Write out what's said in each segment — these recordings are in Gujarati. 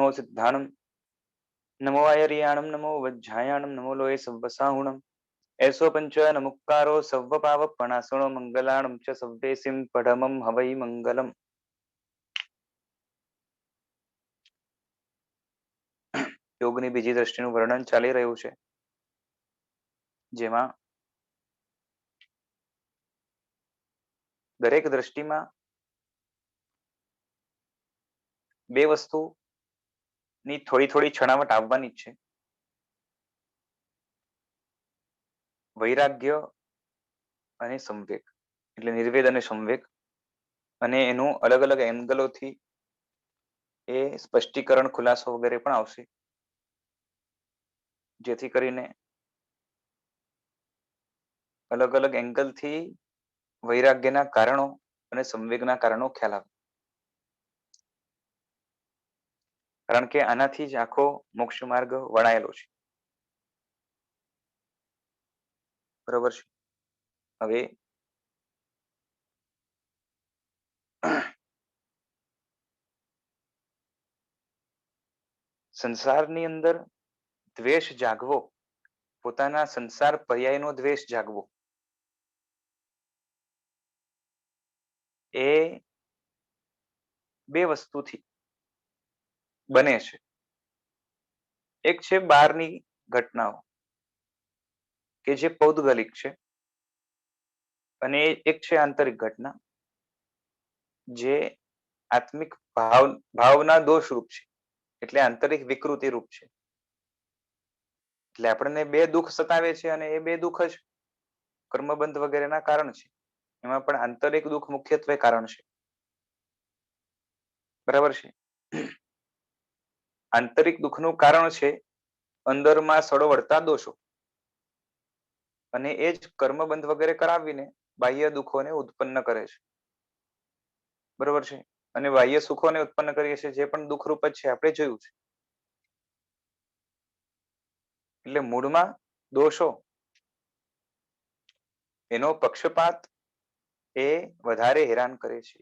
नमो सिद्धाणम, नमो आयर्याणम, नमो वज्झायाणम, नमो लोये सव्वसाहुणम। ऐसो पंच नमुक्कारो सव्व पाव पणासणो मंगलाणम च सव्वेसिम पढमम हवै मंगलम। યોગની બીજી દ્રષ્ટિનું વર્ણન ચાલી રહ્યું છે, જેમાં દરેક દ્રષ્ટિમાં બે વસ્તુની થોડી થોડી છણાવટ આવવાની જ છે. વૈરાગ્ય અને સંવેગ, એટલે નિર્વેદ અને સંવેગ, અને એનું અલગ અલગ એંગલોથી એ સ્પષ્ટીકરણ, ખુલાસો વગેરે પણ આવશે, જેથી કરીને અલગ અલગ એંગલથી વૈરાગ્યના કારણો અને સંવેગના કારણો ખ્યાલ આવે. કારણ કે આનાથી જ આખો મોક્ષ માર્ગ વણાયેલો છે. બરોબર છે. હવે સંસારની અંદર દ્વેષ જાગવો, પોતાના સંસાર પર્યાયનો દ્વેષ જાગવો, એ બે વસ્તુથી બને છે. એક છે બહારની ઘટનાઓ કે જે પૌદ્ગલિક છે, અને એક છે આંતરિક ઘટના જે આત્મિક ભાવના દોષ રૂપ છે, એટલે આંતરિક વિકૃતિ રૂપ છે. એટલે આપણને બે દુઃખ સતાવે છે, અને એ બે દુઃખ જ કર્મબંધ વગેરેના કારણ છે. એમાં પણ આંતરિક દુઃખ મુખ્યત્વે કારણ છે. બરાબર છે. આંતરિક દુઃખનું કારણ છે અંદરમાં સડોવડતા દોષો, અને એ જ કર્મબંધ વગેરે કરાવીને બાહ્ય દુઃખોને ઉત્પન્ન કરે છે. બરોબર છે. અને બાહ્ય સુખોને ઉત્પન્ન કરીએ છીએ, જે પણ દુઃખરૂપ જ છે, આપણે જોયું છે. એટલે મૂળમાં દોષો, એનો પક્ષપાત એ વધારે હેરાન કરે છે.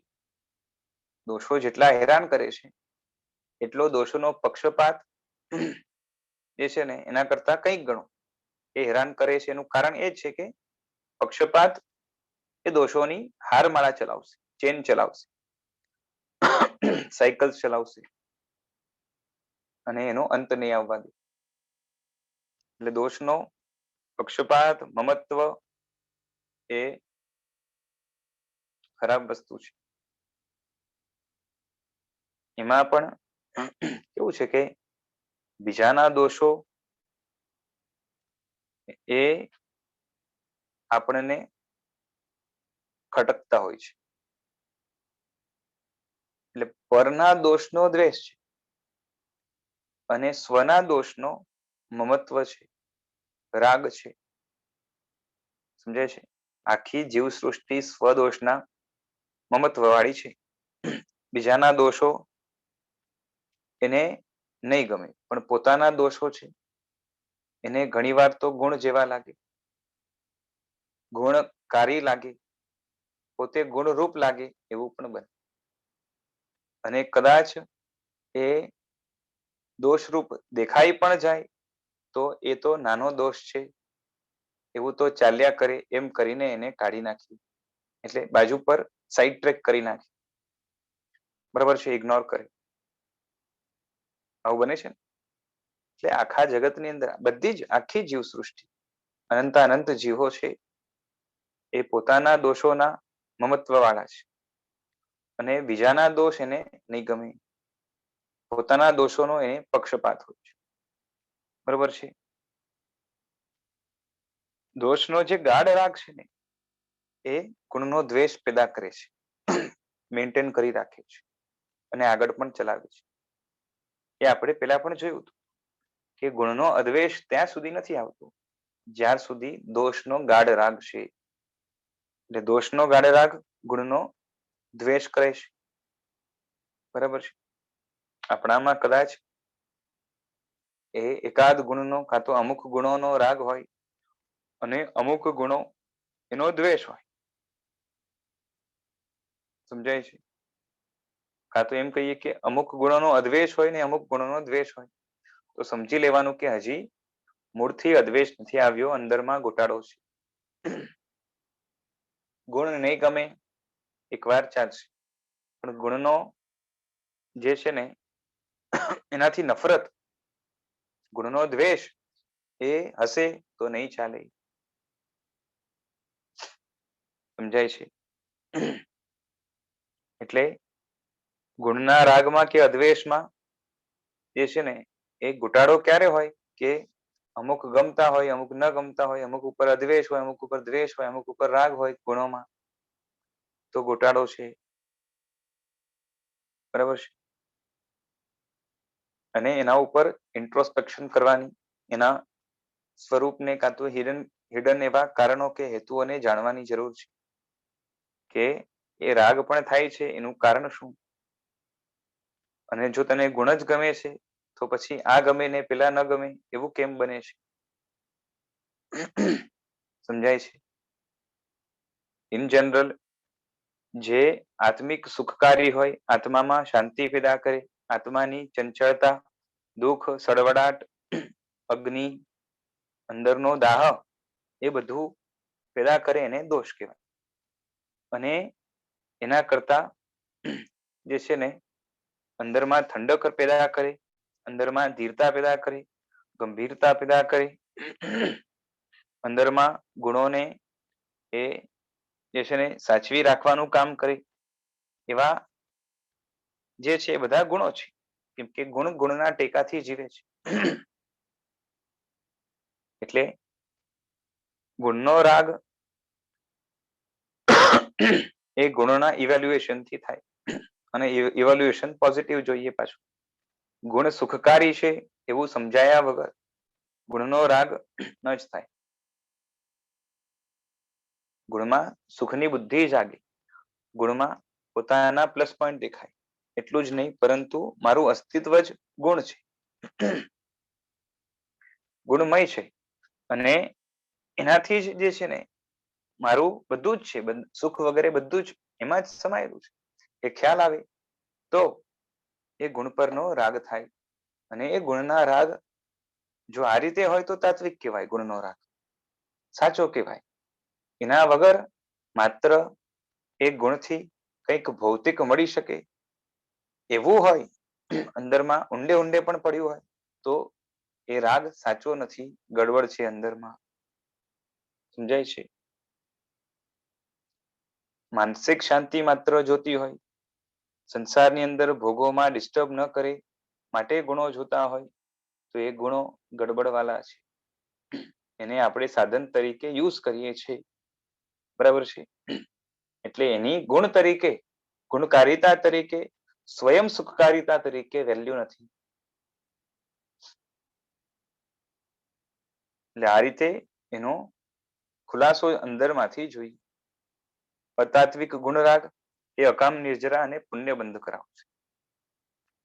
દોષો જેટલા હેરાન કરે છે, એટલો દોષોનો પક્ષપાત જે છે ને એના કરતા કંઈક ગણો એ હેરાન કરે છે. એનું કારણ એ છે કે પક્ષપાત એ દોષોની હારમાળા ચલાવશે, ચેન ચલાવશે, સાયકલ ચલાવશે, અને એનો અંત નહીં આવવા દે. એટલે દોષનો પક્ષપાત, મમત્વ એ ખરાબ વસ્તુ છે. એમાં પણ કેવું છે કે બીજાના દોષો એ આપણને ખટકતા હોય છે. એટલે પરના દોષનો દ્વેષ છે, અને સ્વના દોષનો મમત્વ છે, રાગ છે. સમજાય છે? આખી જીવ સૃષ્ટિ સ્વદોષના મમત્વ વાળી છે. બીજાના દોષો એને નહીં ગમે, પણ પોતાના દોષો છે એને ઘણી વાર તો ગુણ જેવા લાગે, ગુણકારી લાગે, પોતે ગુણરૂપ લાગે એવું પણ બને. અને કદાચ એ દોષરૂપ દેખાઈ પણ જાય તો એ તો નાનો દોષ છે એવું તો ચાલ્યા કરે એમ કરીને એને કાઢી નાખી, એટલે બાજુ પર સાઈડ ટ્રેક કરી નાખી. બરાબર છે? ઇગ્નોર કરે. આવું બને છે ને? એટલે આખા જગતની અંદર બધી જ આખી જીવ સૃષ્ટિ, અનંત જીવો છે, એ પોતાના દોષોના મમત્વ વાળા છે, અને બીજાના દોષ એને નહીં ગમે. પોતાના દોષોનો એને પક્ષપાત હોય છે. બરોબર છે? દોષનો જે ગાઢ રાગ છે ને, એ ગુણનો દ્વેષ પેદા કરે છે, મેન્ટેન કરી રાખે છે, અને આગળ પણ ચલાવે છે. એ આપણે પેલા પણ જોયું હતું કે ગુણનો અદ્વેષ ત્યાં સુધી નથી આવતો જ્યાર સુધી દોષનો ગાઢ રાગ છે. એટલે દોષનો ગાઢ રાગ ગુણનો દ્વેષ કરે છે. બરાબર છે? આપણામાં કદાચ એ એકાદ ગુણનો કાં તો અમુક ગુણોનો રાગ હોય, અને અમુક ગુણો એનો દ્વેષ હોય. સમજાય છે? કાં તો એમ કહીએ કે અમુક ગુણોનો અદ્વેષ હોય ને અમુક ગુણોનો દ્વેષ હોય, તો સમજી લેવાનું કે હજી મૂળથી અદ્વેષ નથી આવ્યો, અંદરમાં ઘોટાડો છે. ગુણ નહીં ગમે એકવાર ચાલશે, પણ ગુણનો જે છે ને એનાથી નફરત, ગુણનો દ્વેષ એ હશે તો નહીં ચાલે. સમજાય છે? એટલે ગુણના રાગમાં કે અદ્વેષમાં જે છે ને એ ઘોટાડો ક્યારે હોય કે અમુક ગમતા હોય, અમુક ન ગમતા હોય, અમુક ઉપર અદ્વેષ હોય, અમુક ઉપર દ્વેષ હોય, અમુક ઉપર રાગ હોય ગુણોમાં, તો ઘોટાડો છે. બરાબર છે? અને એના ઉપર ઇન્ટ્રોસ્પેક્શન કરવાની, એના સ્વરૂપને કાં તો હિડન એવા કારણો કે હેતુઓને જાણવાની જરૂર છે કે એ રાગ પણ થાય છે એનું કારણ શું. અને જો તને ગુણ જ ગમે છે તો પછી આ ગમે ને પેલા ન ગમે એવું કેમ બને છે? સમજાય છે? ઇન જનરલ જે આત્મિક સુખકારી હોય, આત્મામાં શાંતિ પેદા કરે, આત્માની ચંચળતા, દુઃખ, સડવડાટ, અગ્નિ, અંદરનો દાહ, એ બધું પેદા કરે એને દોષ કહેવાય. અને એના કરતા જે છે ને અંદરમાં ઠંડક પેદા કરે, અંદરમાં ધીરતા પેદા કરે, ગંભીરતા પેદા કરે, અંદરમાં ગુણોને એ જે છે ને સાચવી રાખવાનું કામ કરે, એવા જે છે બધા ગુણો છે. કેમ કે ગુણ ગુણના ટેકાથી જીવે છે. એટલે ગુણનો રાગ એ ગુણોના ઇવેલ્યુએશન થી થાય, અને ઇવેલ્યુએશન પોઝિટિવ જોઈએ. પાછું ગુણ સુખકારી છે એવું સમજાયા વગર ગુણનો રાગ ન જ થાય. ગુણમાં સુખની બુદ્ધિ જાગે, ગુણમાં પોતાના પ્લસ પોઈન્ટ દેખાય. એટલું જ નહીં, પરંતુ મારું અસ્તિત્વ જ ગુણ છે, ગુણમય છે, અને એનાથી જ જે છે ને મારું બધું જ છે, સુખ વગેરે બધું જ એમાં જ સમાયેલું છે. એ ખ્યાલ આવે તો એ ગુણ પરનો રાગ થાય. અને એ ગુણના રાગ જો આ રીતે હોય તો તાત્વિક કહેવાય, ગુણનો રાગ સાચો કહેવાય. એના વગર માત્ર એક ગુણથી કંઈક ભૌતિક મળી શકે એવું હોય, અંદરમાં ઊંડે ઊંડે પણ પડ્યું હોય, તો એ રાગ સાચો નથી, ગડબડ છે અંદરમાં. સમજાય છે? માનસિક શાંતિ માત્ર જોતી હોય, સંસારની અંદર ભોગોમાં ડિસ્ટર્બ ન કરે માટે ગુણો જોતા હોય, તો એ ગુણો ગડબડવાળા છે. એને આપણે સાધન તરીકે યુઝ કરીએ છીએ. બરાબર છે? એટલે એની ગુણ તરીકે, ગુણકારિતા તરીકે, સ્વયં સુખકારિતા તરીકે વેલ્યુ નથી. એટલે આ રીતે એનો ખુલાસો અંદરમાંથી જોઈએ. અતાત્વિક ગુણરાગ એ અકામ, નિર્જરા અને પુણ્ય બંધ કરાવશે.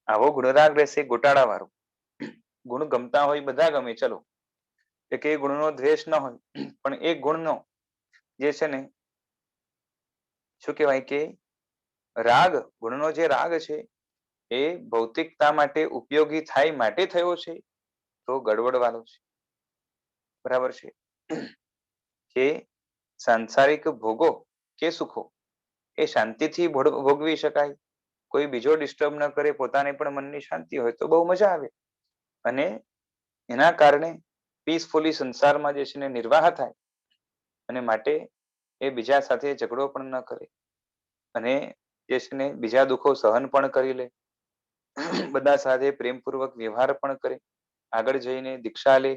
આવો ગુણરાગ રહેશે ગોટાળા વાળો. ગુણ ગમતા હોય બધા ગમે, ચલો, એક એ ગુણનો દ્વેષ ન હોય, પણ એ ગુણનો જે છે ને શું કહેવાય કે રાગ, ગુણનો જે રાગ છે એ ભૌતિકતા માટે ઉપયોગી થાય માટે થયો છે, તો ગડબડ વાળો છે. બરાબર છે? કે સાંસારિક ભોગો કે સુખો એ શાંતિથી ભોગવી શકાય, કોઈ બીજો ડિસ્ટર્બ ન કરે, પોતાને પણ મનની શાંતિ હોય તો બહુ મજા આવે. અને એના કારણે પીસફુલી સંસારમાં જે છે ને નિર્વાહ થાય, અને માટે એ બીજા સાથે ઝઘડો પણ ન કરે, અને જે છે ને બીજા દુઃખો સહન પણ કરી લે, બધા સાથે પ્રેમપૂર્વક વ્યવહાર પણ કરે, આગળ જઈને દીક્ષા લે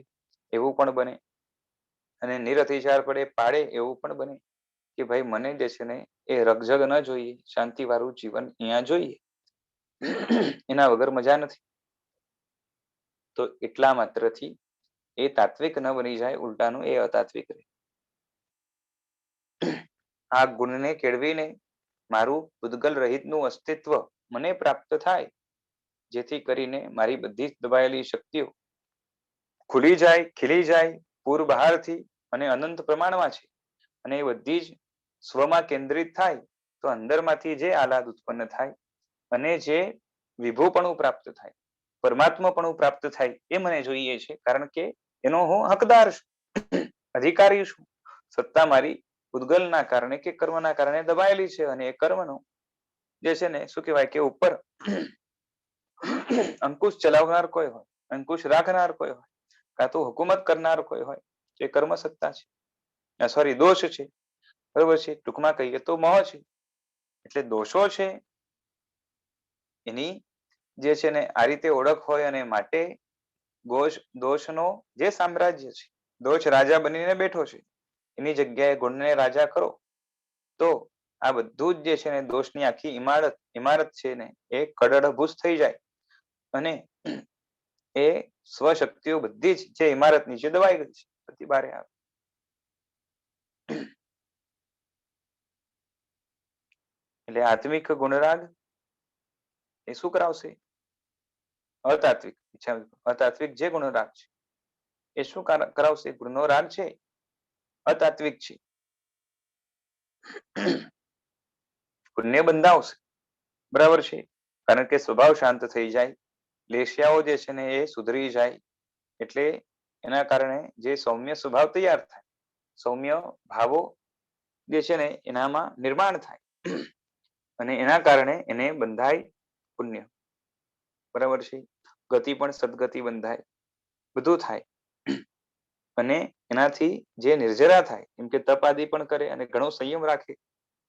એવું પણ બને, અને નિરતિચાર પડે પાડે એવું પણ બને કે ભાઈ મને જે છે ને એ રગઝગ ન જોઈએ, શાંતિ વાળું જીવન અહીંયા જોઈએ, એના વગર મજા નથી. તો એટલા માત્રથી એ તાત્વિક ન બની જાય, ઉલટાનું એ અતાત્વિક રહે. આ ગુણને કેળવીને મારું પૂતગલ રહિતનું અસ્તિત્વ મને પ્રાપ્ત થાય, જેથી કરીને મારી બધી જ દબાયેલી શક્તિઓ ખુલી જાય, ખીલી જાય પૂર બહારથી, અને અનંત પ્રમાણમાં છે, અને એ બધી જ સ્વમાં કેન્દ્રિત થાય, તો અંદરમાંથી જે આહલાદ ઉત્પન્ન થાય અને જે વિભુપણું પ્રાપ્ત થાય, પરમાત્માપણું પ્રાપ્ત થાય એ મને જોઈએ છે, કારણ કે એનો હું હકદાર છું, અધિકારી છું. સત્તા મારી ઉદ્ગલના કારણે કે કર્મના કારણે દબાયેલી છે, અને એ કર્મનો જે છે ને શું કહેવાય કે ઉપર અંકુશ ચલાવનાર કોઈ હોય, અંકુશ રાખનાર કોઈ હોય, કાં તો હુકુમત કરનાર કોઈ હોય, જે કર્મ સત્તા છે, સોરી દોષ છે, બરોબર છે. ટૂંકમાં કહીએ તો મોહ છે. એટલે દોષો છે એની જે છે ને આ રીતે ઓળખ હોય, અને માટે દોષનો જે સામ્રાજ્ય છે, દોષ રાજા બનીને બેઠો છે, એની જગ્યાએ ગુણને રાજા કરો તો આ બધું જ જે છે ને દોષની આખી ઇમારત છે ને એ કડડભૂસ થઈ જાય, અને એ સ્વશક્તિઓ બધી જ જે ઇમારત નીચે દબાઈ ગઈ છે બધી બારે આવે. એટલે આત્મિક ગુણરાગ એ શું કરાવશે? અતાત્વિક જે ગુણરાગ છે એ શું કરાવશે? ગુણનો રાગ છે અતાત્વિક છે, ગુણને બંધાવશે, બરાબર છે. કારણ કે સ્વભાવ શાંત થઈ જાય, લેશિયાઓ જે છે ને એ સુધરી જાય, એટલે એના કારણે જે સૌમ્ય સ્વભાવ તૈયાર થાય, સૌમ્ય ભાવો જે છે ને એનામાં નિર્માણ થાય, અને એના કારણે એને બંધાય પુણ્ય, બરાબર છે. ગતિ પણ સદગતિ બંધાય, બધું થાય, અને એનાથી જે નિર્જરા થાય, કેમ કે તપ આદિ પણ કરે અને ઘણો સંયમ રાખે,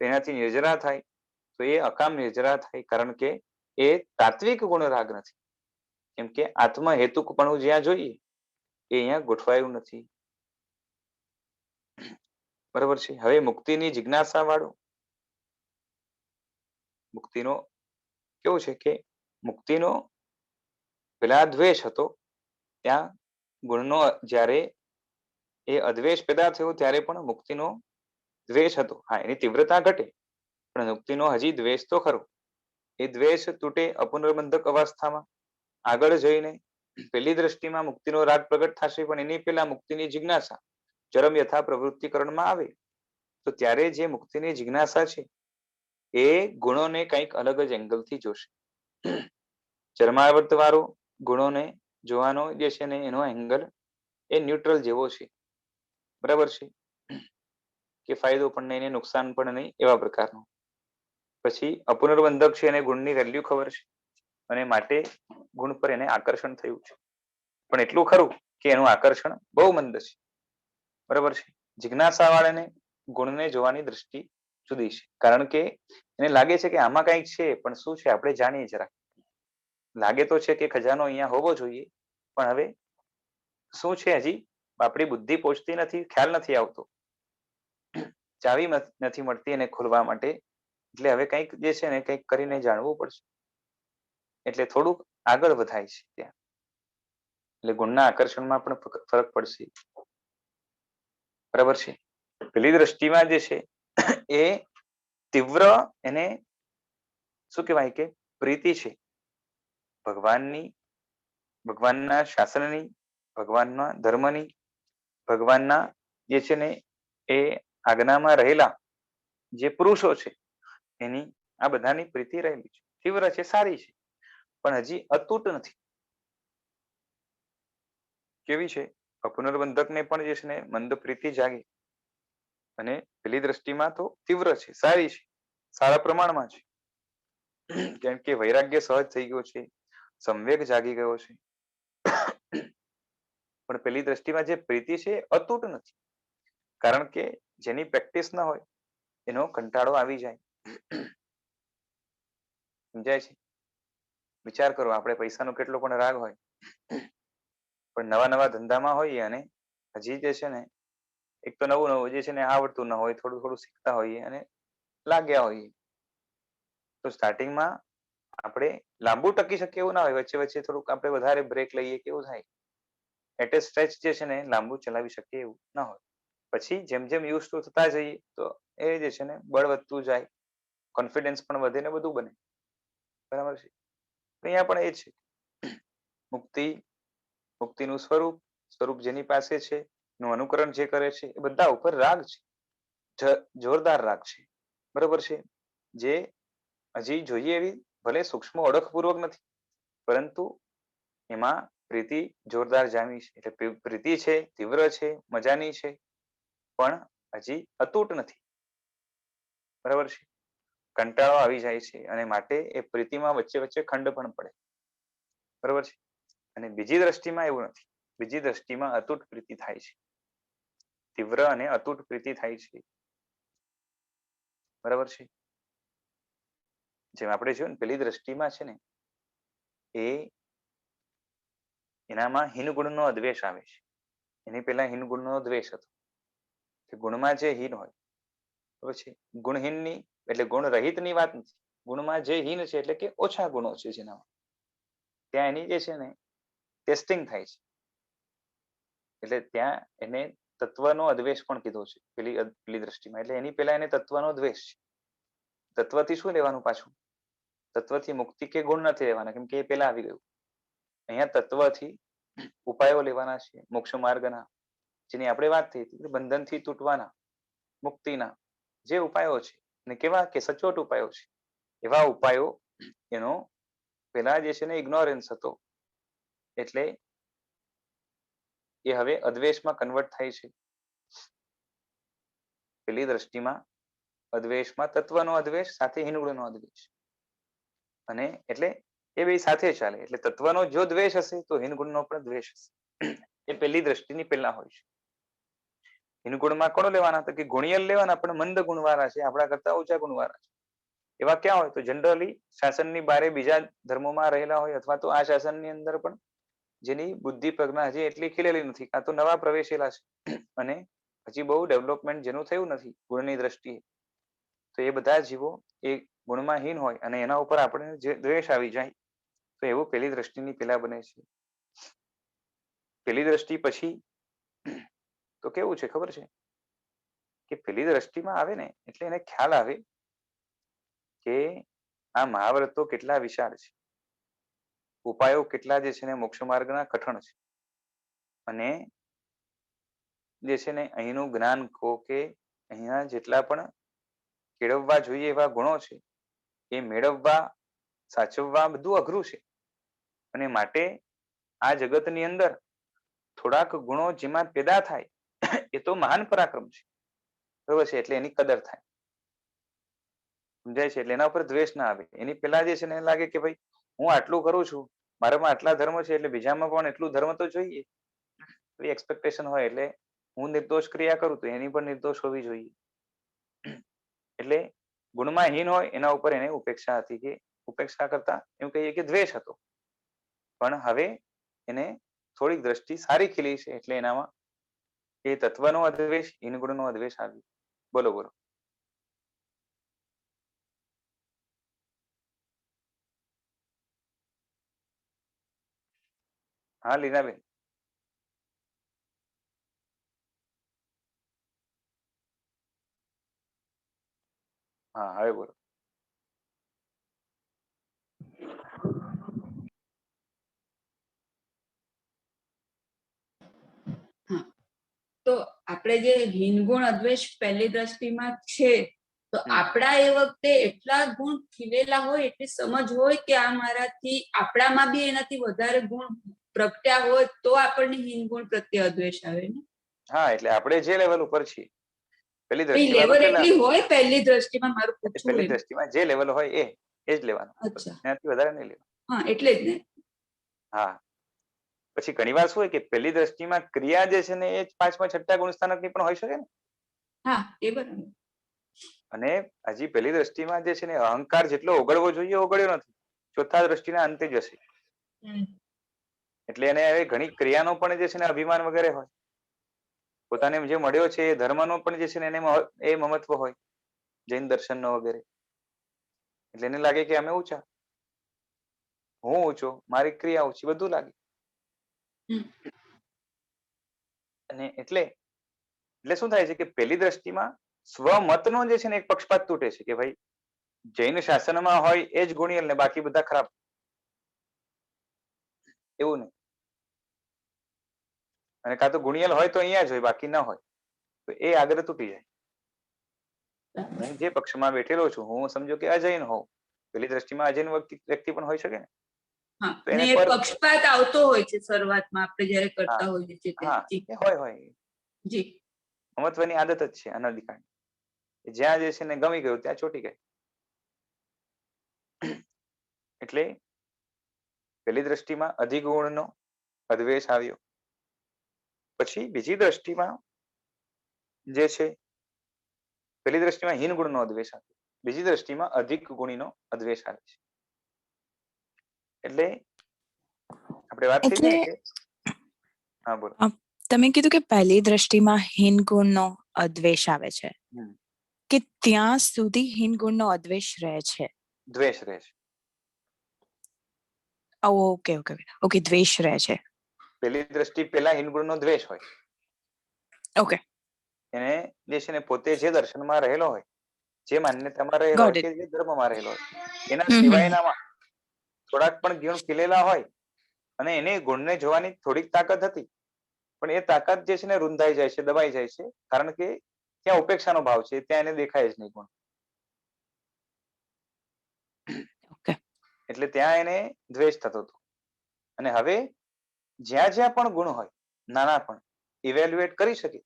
એનાથી નિર્જરા થાય, તો એ અકામ નિર્જરા થાય, કારણ કે એ તાત્વિક ગુણ રાગ નથી. કેમ કે આત્મા હેતુકપણું જ્યાં જોઈએ એ અહીંયા ગોઠવાયું નથી, બરાબર છે. હવે મુક્તિની જિજ્ઞાસા વાળું, મુક્તિનો કેવું છે કે મુક્તિનો પેલા દ્વેષ હતો, ત્યાં ગુણનો જ્યારે એ અદ્વેષ પેદા થયો ત્યારે પણ મુક્તિનો દ્વેષ હતો. હા, એની તીવ્રતા ઘટે, પણ મુક્તિનો હજી દ્વેષ તો ખરો. એ દ્વેષ તૂટે અપુનર્બંધક અવસ્થામાં, આગળ જઈને પેલી દ્રષ્ટિમાં મુક્તિનો રાગ પ્રગટ થશે, પણ એની પેલા મુક્તિની જિજ્ઞાસા ચરમ યથા પ્રવૃત્તિકરણમાં આવે, તો ત્યારે જે મુક્તિની જિજ્ઞાસા છે એ ગુણોને કંઈક અલગ જ એંગલથી જોશે. ચરમાવર્ત વાળો ગુણોને જોવાનો જે છે ને એનો એંગલ એ ન્યુટ્રલ જેવો છે, બરાબર છે, કે ફાયદો પણ નહીં ને નુકસાન પણ નહીં, એવા પ્રકારનો. પછી અપુનર્બંધક છે, એને ગુણની વેલ્યુ ખબર છે, અને માટે ગુણ પર એને આકર્ષણ થયું છે, પણ એટલું ખરું કે એનું આકર્ષણ બહુ મંદ છે, બરાબર છે. જિજ્ઞાસા વાળાને ગુણને જોવાની દ્રષ્ટિ જુદી છે, કારણ કે એને લાગે છે કે આમાં કંઈક છે, પણ શું છે આપણે જાણીએ જરા. લાગે તો છે કે ખજાનો અહીંયા હોવો જોઈએ, પણ હવે શું છે હજી આપણી બુદ્ધિ પહોંચતી નથી, ખ્યાલ નથી આવતો, ચાવી નથી મળતી એને ખોલવા માટે, એટલે હવે કંઈક જે છે ને કંઈક કરીને જાણવું પડશે, એટલે થોડુંક આગળ વધાય છે ત્યાં, એટલે ગુણના આકર્ષણમાં પણ ફરક પડશે, બરાબર છે. પેલી દ્રષ્ટિમાં જે છે એ તીવ્ર, એને શું કહેવાય કે પ્રીતિ છે ભગવાનની, ભગવાનના શાસનની, ભગવાનના ધર્મની, ભગવાનના જે છે ને એ આજ્ઞામાં રહેલા જે પુરુષો છે એની, આ બધાની પ્રીતિ રહેલી છે, તીવ્ર છે, સારી છે, પણ હજી અતૂટ નથી. કેવી છે? અપુનર્બંધકને પણ જે છે ને મંદ પ્રીતિ જાગે, અને પેલી દ્રષ્ટિમાં તો તીવ્ર છે, સારી છે, સારા પ્રમાણમાં છે, કેમ કે વૈરાગ્ય સહજ થઈ ગયો છે, સંવેગ જાગી ગયો છે, પણ પેલી દ્રષ્ટિમાં જે પ્રીતિ છે અતૂટ નથી, કારણ કે જેની પ્રેક્ટિસ ન હોય એનો કંટાળો આવી જાય. સમજાય છે? વિચાર કરો, આપણે પૈસાનો કેટલો પણ રાગ હોય, પણ નવા નવા ધંધામાં હોઈએ અને હજી જે છે ને એક તો નવું નવું જે છે ને આવડતું ન હોય, થોડું થોડું શીખતા હોઈએ અને લાગ્યા હોઈએ, તો સ્ટાર્ટિંગમાં આપણે લાંબુ ટકી શકીએ એવું ના હોય, વચ્ચે વચ્ચે થોડુંક આપણે વધારે બ્રેક લઈએ કેવું થાય, એટ એ સ્ટ્રેચ જે છે ને લાંબુ ચલાવી શકીએ એવું ના હોય. પછી જેમ જેમ યુઝ ટુ થતા જઈએ તો એ જે છે ને બળ વધતું જાય, કોન્ફિડન્સ પણ વધે ને બધું બને, બરાબર છે. અહીંયા પણ એ છે મુક્તિ, મુક્તિનું સ્વરૂપ, સ્વરૂપ જેની પાસે છે એનું અનુકરણ જે કરે છે એ બધા ઉપર રાગ છે, જોરદાર રાગ છે, બરોબર છે. જે હજી જોઈએ એવી ભલે સૂક્ષ્મ ઓળખપૂર્વક નથી, પરંતુ એમાં પ્રીતિ જોરદાર જામી છે. એટલે પ્રીતિ છે, તીવ્ર છે, મજાની છે, પણ હજી અતૂટ નથી. બરાબર છે. કંટાળો આવી જાય છે અને માટે એ પ્રીતિમાં વચ્ચે વચ્ચે ખંડ પણ પડે. બરાબર છે. અને બીજી દ્રષ્ટિમાં એવું નથી. બીજી દ્રષ્ટિમાં અતૂટ પ્રીતિ થાય છે, તીવ્ર અને અતૂટ પ્રીતિ થાય છે. બરાબર છે. જેમ આપણે જોયું ને પેલી દ્રષ્ટિમાં છે ને એ એનામાં હીન ગુણનો અદ્વેષ આવે છે. એની પહેલા હીન ગુણનો દ્વેષ હતો. કે ગુણમાં જે હીન હોય, પછી ગુણહીનની એટલે ગુણ રહિતની વાત નથી. ગુણમાં જે હીન છે એટલે કે ઓછા ગુણો છે જેનામાં, ત્યાં એની જે છે ને ટેસ્ટિંગ થાય છે. એટલે ત્યાં એને તત્વનો અદ્વેષ પણ કીધો છે પેલી દ્રષ્ટિમાં. એટલે એની પહેલા એને તત્વનો દ્વેષ છે. તત્વથી શું લેવાનું પાછું? તત્વથી મુક્તિ કે ગુણ નથી લેવાના, કેમ કે એ પેલા આવી ગયું. અહીંયા તત્વથી ઉપાયો લેવાના છે મોક્ષ માર્ગના, જેની આપણે વાત થઈ હતી બંધનથી તૂટવાના, મુક્તિના જે ઉપાયો છે, અને કેવા કે સચોટ ઉપાયો છે, એવા ઉપાયો એનો પેલા જે છે ને ઇગ્નોરન્સ હતો. એટલે એ હવે અદ્વેષમાં કન્વર્ટ થાય છે. પેલી દ્રષ્ટિમાં અદ્વેષમાં તત્વનો અદ્વેષ સાથે હીનગુણનો અદ્વેષ, અને એટલે એ બે સાથે ચાલે. એટલે તત્વનો જો દ્વેષ હશે તો હીનગુણનો પણ દ્વેષ હશે. એ પેલી દ્રષ્ટિની પહેલા હોય છે. હીનગુણમાં કોણ લેવાના? તો કે ગુણિયલ લેવાના, પણ મંદ ગુણવાળા છે, આપણા કરતા ઓછા ગુણવાળા છે. એવા ક્યાં હોય? તો જનરલી શાસનની બારે બીજા ધર્મોમાં રહેલા હોય, અથવા તો આ શાસનની અંદર પણ જેની બુદ્ધિ પ્રજ્ઞા હજી એટલી ખીલેલી નથી, કાં તો નવા પ્રવેશેલા છે અને હજી બહુ ડેવલપમેન્ટ જેનું થયું નથી ગુણની દ્રષ્ટિએ, તો એ બધા જીવો એ ગુણમાં હીન હોય અને એના ઉપર આપણે જે દ્વેષ આવી જાય, તો એવું પેલી દ્રષ્ટિની પેલા બને છે. પેલી દ્રષ્ટિ પછી તો કેવું છે ખબર છે? કે પેલી દ્રષ્ટિમાં આવે ને એટલે એને ખ્યાલ આવે કે આ મહાવ્રતો કેટલા વિશાળ છે, ઉપાયો કેટલા જે છે ને મોક્ષ માર્ગના કઠણ છે, અને જે છે ને અહીંનું જ્ઞાન કહો કે અહીંયા જેટલા પણ કેળવવા જોઈએ એવા ગુણો છે, એ મેળવવા સાચવવા બધું અઘરું છે. અને માટે આ જગતની અંદર થોડાક ગુણો જેમાં પેદા થાય એ તો મહાન પરાક્રમ છે. બરોબર છે. એટલે એની કદર થાય, સમજાય છે? એટલે એના ઉપર દ્વેષ ના આવે. એની પેલા જે છે ને લાગે કે ભાઈ હું આટલું કરું છું, મારામાં આટલા ધર્મ છે, એટલે બીજામાં પણ એટલું ધર્મ તો જોઈએ. એક્સપેક્ટેશન હોય. એટલે હું નિર્દોષ ક્રિયા કરું તો એની પણ નિર્દોષ હોવી જોઈએ. એટલે ગુણમાં હીન હોય એના ઉપર એને ઉપેક્ષા હતી, કે ઉપેક્ષા કરતા એમ કહીએ કે દ્વેષ હતો. પણ હવે એને થોડીક દ્રષ્ટિ સારી ખીલી છે, એટલે એનામાં એ તત્વનો અદ્વેષ, હીન ગુણનો અદ્વેષ આવ્યો. બોલો બોલો. હા લીનાબેન. હા હવે બોલો. તો આપણે જે હીનગુણ અદ્વેષ પહેલી દ્રષ્ટિમાં છે, તો આપણા એ વખતે એટલા ગુણ ખીલેલા હોય, એટલી સમજ હોય કે આ મારાથી, આપણામાં બી એનાથી વધારે ગુણ પ્રગટ્યા હોય તો આપણને હીનગુણ પ્રત્યે અદ્વેષ આવે ને? હા, એટલે આપણે જે લેવલ ઉપર છીએ પેલી એ દ્રષ્ટિમાં તો લેવલ પેલા એટલી હોય પહેલી દ્રષ્ટિમાં, મારું પૂછવું પેલી એમ. દ્રષ્ટિમાં જે લેવલ હોય એ જ લેવાનું, અચ્છા, એનાથી વધારે નહીં લેવાનું. હા એટલે જ ને. હા, પછી ઘણી વાર શું હોય કે પેલી દ્રષ્ટિમાં ક્રિયા જે છે ને એ 5મા 6ઠા ગુણ સ્થાનકની પણ હોઈ શકે ને. હા એ બરાબર. અને હજી પેલી દ્રષ્ટિમાં જે છે ને અહંકાર જેટલો ઓગળવો જોઈએ ઓગળ્યો નથી, ચોથા દ્રષ્ટિના અંતે જશે. એટલે એને હવે ઘણી ક્રિયાનો પણ જે છે ને અભિમાન વગેરે હોય, પોતાને જે મળ્યો છે એ ધર્મનો પણ જે છે ને એને એ મમત્વ હોય, જૈન દર્શનનો વગેરે. એટલે એને લાગે કે અમે ઊંચા, હું ઊંચો, મારી ક્રિયા ઊંચી, બધું લાગે. અને એટલે શું થાય છે કે પેલી દ્રષ્ટિમાં સ્વમતનો જે છે ને એક પક્ષપાત તૂટે છે, કે ભાઈ જૈન શાસનમાં હોય એ જ ગુણિયલ ને બાકી બધા ખરાબ, એવું નહીં. અને કાં તો ગુણિયલ હોય તો અહીંયા જ હોય, બાકી ના હોય, તો એ આગળ તૂટી જાય. હું જે પક્ષમાં બેઠેલો છું, હું સમજો કે અજૈન હોઉં, પેલી દ્રષ્ટિમાં અજૈન વ્યક્તિ પણ હોઈ શકે ને. હા, તો ને એને એ પર પક્ષપાત આવતો હોય છે શરૂઆતમાં આપણે જયારે હા કરતા હોઈએ છીએ હા ત્યારે. જી એ હોય જી મહત્વની આદત જ છે અનધિકાંડ. જ્યાં જે છે ને ગમી ગયું ત્યાં ચોટી ગઈ. એટલે પેલી દ્રષ્ટિમાં અધિગુણનો અદ્વેષ આવ્યો. પછી બીજી દ્રષ્ટિમાં જે છે પેલી દ્રષ્ટિમાં હીન ગુણનો અદ્વેષ આવ્યો, બીજી દ્રષ્ટિમાં અધિક ગુણીનો અદ્વેષ આવે છે. એટલે આપણે વાત થઈ એટલે ને કે હા બોલો. તમે કીધું કે પહેલી દ્રષ્ટિમાં હીન ગુણનો અદ્વેષ આવે છે, કે ત્યાં સુધી હીન ગુણનો અદ્વેષ રહે છે. દ્વેષ રહે છે. ઓકે ઓકે ઓકે, દ્વેષ રહે છે. પેલી દ્રષ્ટિ પેલા હીન ગુણનો દ્વેષ હોય. ઓકે. એને જે છે ને પોતે જે દર્શનમાં રહેલો હોય, જે માન્યતામાં રહેલો ગોટ હોય, કે ઇટ. જે ધર્મમાં રહેલો હોય, એના સિવાયનામાં થોડાક પણ ગુણ ખીલેલા હોય અને એને ગુણને જોવાની થોડીક તાકાત હતી, પણ એ તાકાત જે છે ને રૂંધાઈ જાય છે, દબાઈ જાય છે, કારણ કે ત્યાં ઉપેક્ષાનો ભાવ છે, ત્યાં એને દેખાય જ નહીં ગુણ. એટલે ત્યાં એને દ્વેષ થતો હતો. અને હવે જ્યાં જ્યાં પણ ગુણ હોય, નાના પણ ઇવેલ્યુએટ કરી શકે,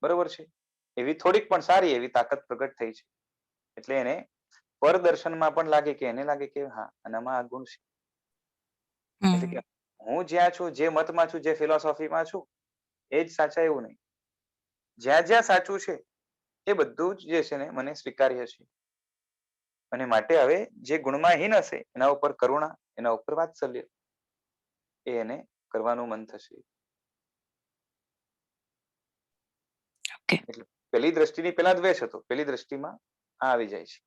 બરોબર છે, એવી થોડીક પણ સારી એવી તાકાત પ્રગટ થઈ છે. એટલે એને પરદર્શનમાં પણ લાગે કે એને લાગે કે હા આનામાં આ ગુણ છે. એટલે કે હું જ્યાં છું, જે મતમાં છું, જે ફિલોસોફીમાં છું, એ જ સાચા એવું નહીં. જ્યાં જ્યાં સાચું છે એ બધું જ જે છે ને મને સ્વીકાર્ય છે. અને માટે હવે જે ગુણમાં હીન હશે એના ઉપર કરુણા, એના ઉપર વાત્સલ્ય, એ એને કરવાનું મન થશે. એટલે પેલી દ્રષ્ટિની પેલા દ્વેષ હતો, પેલી દ્રષ્ટિમાં આ આવી જાય છે.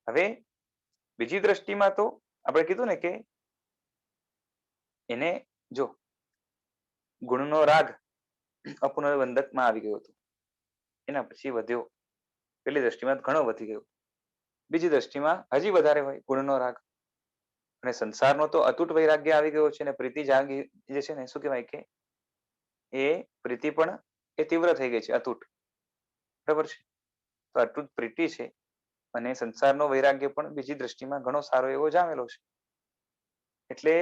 હવે બીજી દ્રષ્ટિમાં તો આપણે કીધું ને કે એને જો ગુણનો રાગ અપુનર્બંધકમાં આવી ગયો હતો, એના પછી વધ્યો, પેલી દ્રષ્ટિમાં ઘણો વધી ગયો. બીજી દ્રષ્ટિમાં હજી વધારે હોય ગુણનો રાગ, અને સંસારનો તો અતૂટ વૈરાગ્ય આવી ગયો છે. અને પ્રીતિ જાગી જે છે ને શું કહેવાય કે એ પ્રીતિ પણ એ તીવ્ર થઈ ગઈ છે, અતૂટ. બરાબર છે. તો અતૂટ પ્રીતિ છે અને સંસારનો વૈરાગ્ય પણ બીજી દ્રષ્ટિમાં ઘણો સારો એવો જામેલો છે. એટલે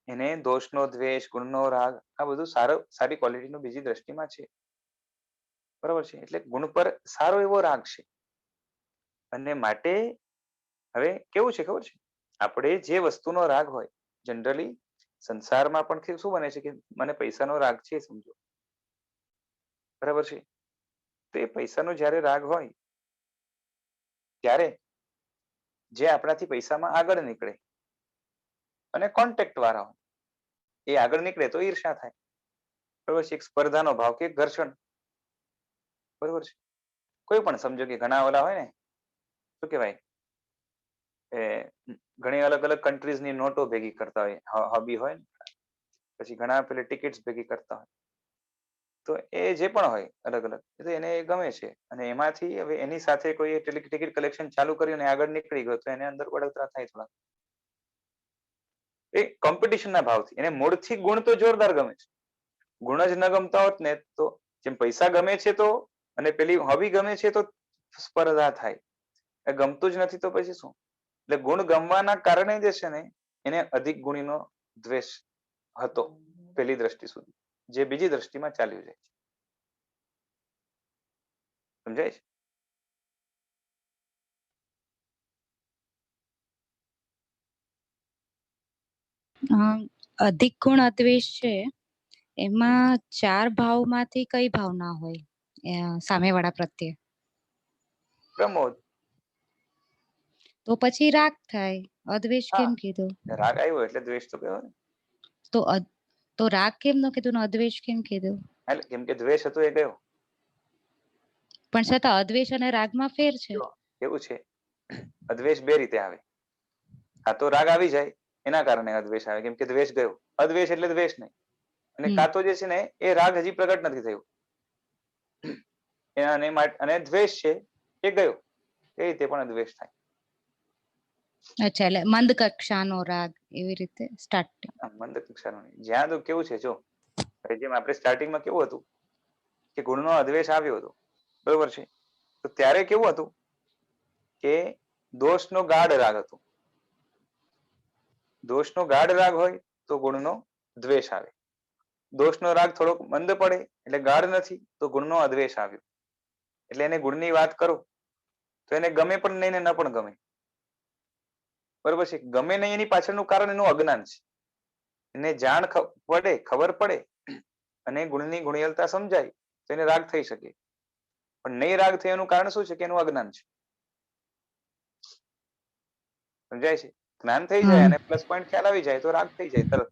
એને દોષનો દ્વેષ, ગુણનો રાગ, આ બધું સારી ક્વોલિટીનું બીજી દ્રષ્ટિમાં છે. બરાબર છે. એટલે ગુણ પર સારો એવો રાગ છે. અને માટે હવે કેવું છે ખબર છે, આપણે જે વસ્તુનો રાગ હોય, જનરલી સંસારમાં પણ શું બને છે કે મને પૈસાનો રાગ છે સમજો, બરાબર છે. તો એ પૈસાનો જ્યારે રાગ હોય ત્યારે જે આપણાથી પૈસામાં આગળ નીકળે અને કોન્ટેક્ટ વાળા હોય, એ આગળ નીકળે તો ઈર્ષા થાય, બરાબર છે. એક સ્પર્ધાનો ભાવ કે ઘર્ષણ, બરોબર છે. કોઈ પણ સમજો કે ઘણા ઓલા હોય ને, શું કહેવાય, ઘણી અલગ અલગ કન્ટ્રીઝની નોટો ભેગી કરતા હોય, હોબી હોય ને, પછી ઘણા પેલી ટિકિટ્સ ભેગી કરતા હોય. તો એ જે પણ હોય અલગ અલગ, તો એને ગમે છે. અને એમાંથી હવે એની સાથે કોઈ ટિકિટ કલેક્શન ચાલુ કર્યું ને આગળ નીકળી ગયો, તો એને અંદર બળતરા થાય થોડા. એ કોમ્પિટિશનના ભાવથી એને મૂળથી ગુણ તો જોરદાર ગમે છે. ગુણ જ ન ગમતા હોત ને તો જેમ પૈસા ગમે છે તો, અને પેલી હોબી ગમે છે તો સ્પર્ધા થાય. એ ગમતું જ નથી તો પછી શું? એટલે ગુણ ગમવાના કારણે જે છે ને એને અધિક ગુણીનો દ્વેષ હતો પેલી દ્રષ્ટિ સુધી, જે બીજી દ્રષ્ટિમાં ચાલ્યું જાય છે. સમજાય છે? અધિક ગુણ અદ્વેષ છે, એમાં ચાર ભાવમાંથી કઈ ભાવના હોય સામેવાળા પ્રત્યે? પ્રમોદ. તો પછી રાગ થાય. અદ્વેષ હા, કેમ કીધું? રાગ આવ્યો એટલે દ્વેષ તો કહેવાય ને. તો રાગ કેમ ન કીધું ને અદ્વેષ કેમ કીધું? એટલે કેમ કે દ્વેષ હતો એ ગયો. પણ છતાં અદ્વેષ અને રાગમાં ફેર છે. એવું છે, અદ્વેષ બે રીતે આવે. કાં તો રાગ આવી જાય એના કારણે અદ્વેષ આવે, કેમ કે દ્વેષ ગયો. અદ્વેષ એટલે દ્વેષ નહીં. અને કાં તો જે છે ને એ રાગ હજી પ્રગટ નથી થયું, અને દ્વેષ છે એ ગયો, એ રીતે પણ દ્વેષ થાય. અચ્છા, એટલે મંદ કક્ષાનો રાગ એવી રીતે સ્ટાર્ટ. મંદ કક્ષાનો નહીં. જ્યાં તો કેવું છે જો, જેમ આપણે સ્ટાર્ટિંગમાં કેવું હતું કે ગુણનો અદ્વેષ આવ્યો હતો, બરોબર છે. તો ત્યારે કેવું હતું કે દોષનો ગાઢ રાગ હતો. દોષનો ગાઢ રાગ હોય તો ગુણનો દ્વેષ આવે. દોષનો રાગ થોડોક મંદ પડે એટલે ગાઢ નથી તો ગુણનો અદ્વેષ આવ્યો. એટલે એને ગુણની વાત કરો તો એને ગમે પણ નહીં ને ન પણ ગમે. બરોબર છે. ગમે નહીં એની પાછળનું કારણ એનું અજ્ઞાન છે. એને જાણ પડે, ખબર પડે અને ગુણની ગુણિયલતા સમજાય તો એને રાગ થઈ શકે. પણ નહીં રાગ થાય એનું કારણ શું છે કે એનું અજ્ઞાન છે. સમજાય છે? જ્ઞાન થઈ જાય અને પ્લસ પોઈન્ટ ખ્યાલ આવી જાય તો રાગ થઈ જાય તરત.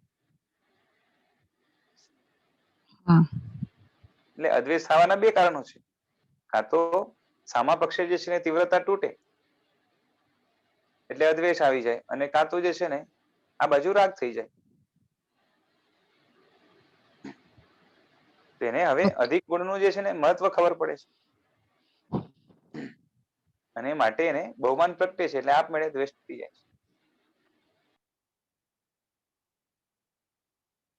એટલે અદ્વેષ થવાના બે કારણો છે. કાં તો સામા પક્ષે જે છે ને તીવ્રતા તૂટે એટલે અદ્વેષ આવી જાય, અને કાં તો જે છે ને આ બાજુ રાગ થઈ જાય. તેને હવે અધિક ગુણનું જે છે ને મહત્વ ખબર પડે છે અને માટે એને બહુમાન પ્રગટે છે એટલે આપમેળે દ્વેષ થઈ જાય છે.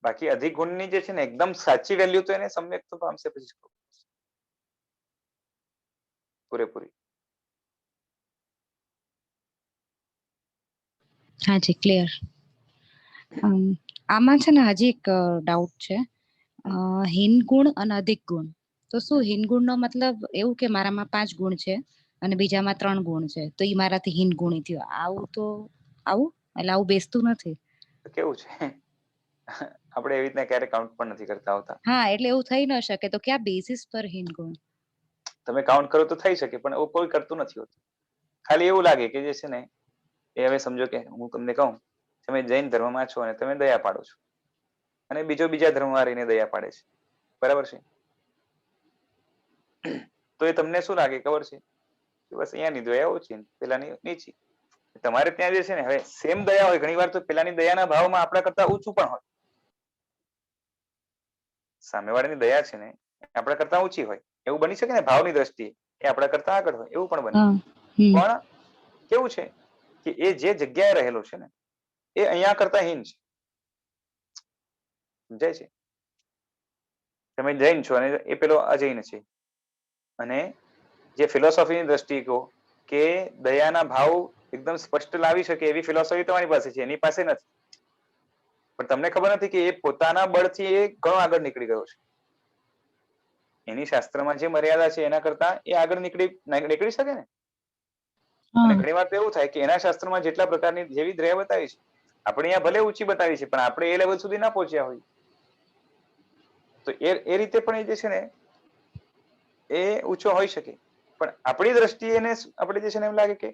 બાકી અધિક ગુણની જે છે ને એકદમ સાચી વેલ્યુ તો એને સમ્યક તો પામશે પછી પૂરેપૂરી. હાજી, ક્લિયર. આમાં છે ને હજી એક ડાઉટ છે. હીન ગુણ અને અધિક ગુણ. તો શું હીન ગુણ નો મતલબ એવું કે મારામાં 5 ગુણ છે અને બીજામાં 3 ગુણ છે તો ઈ મારાથી હીન ગુણી થયો, આવું તો આવું એટલે આવું બેસતું નથી. કેવું છે આપણે એવી રીતના ક્યારે કાઉન્ટ પણ નથી કરતા હોતા. હા, એટલે એવું થઈ ન શકે. તો કયા બેસિસ પર હીન ગુણ? તમે કાઉન્ટ કરો તો થઈ શકે પણ એવું કોઈ કરતું નથી હોતું. ખાલી એવું લાગે કે જે છે ને એ હવે સમજો કે હું તમને કહું તમે જૈન ધર્મમાં છો અને તમે દયા પાડો છો અને બીજા ધર્મમાં રહીને દયા પાડે છે, બરાબર છે? તો એ તમને શું લાગે ખબર છે કે બસ અહીંયાની દયા ઓછી પેલાની નીચી. તમારે ત્યાં જે છે ને હવે સેમ દયા હોય, ઘણી વાર તો પેલાની દયાના ભાવમાં આપણા કરતા ઊંચું પણ હોય. સામેવાળાની દયા છે ને આપણા કરતા ઊંચી હોય એવું બની શકે ને, ભાવની દ્રષ્ટિએ એ આપણા કરતા આગળ હોય એવું પણ બને. પણ કેવું છે કે એ જે જગ્યાએ રહેલો છે ને એ અહીંયા કરતા હીન છે. સમજાય છે? તમે જૈન છો અને એ પેલો અજૈન છે, અને જે ફિલોસોફીની દ્રષ્ટિએ કહો કે દયાના ભાવ એકદમ સ્પષ્ટ લાવી શકે એવી ફિલોસોફી તમારી પાસે છે, એની પાસે નથી. પણ તમને ખબર નથી કે એ પોતાના બળથી એ ઘણો આગળ નીકળી ગયો છે. એની શાસ્ત્રમાં જે મર્યાદા છે એના કરતા એ આગળ નીકળી શકે ને. અને ઘણી વાર તો એવું થાય કે એના શાસ્ત્રમાં જેટલા પ્રકારની જેવી દયા બતાવી છે આપણે અહીંયા ભલે ઊંચી બતાવી છે પણ આપણે એ લેવલ સુધી ના પહોંચ્યા હોય. તો એ રીતે પણ એ જે છે ને એ ઊંચો હોઈ શકે, પણ આપણી દ્રષ્ટિએ એને આપણે જે છે ને એમ લાગે કે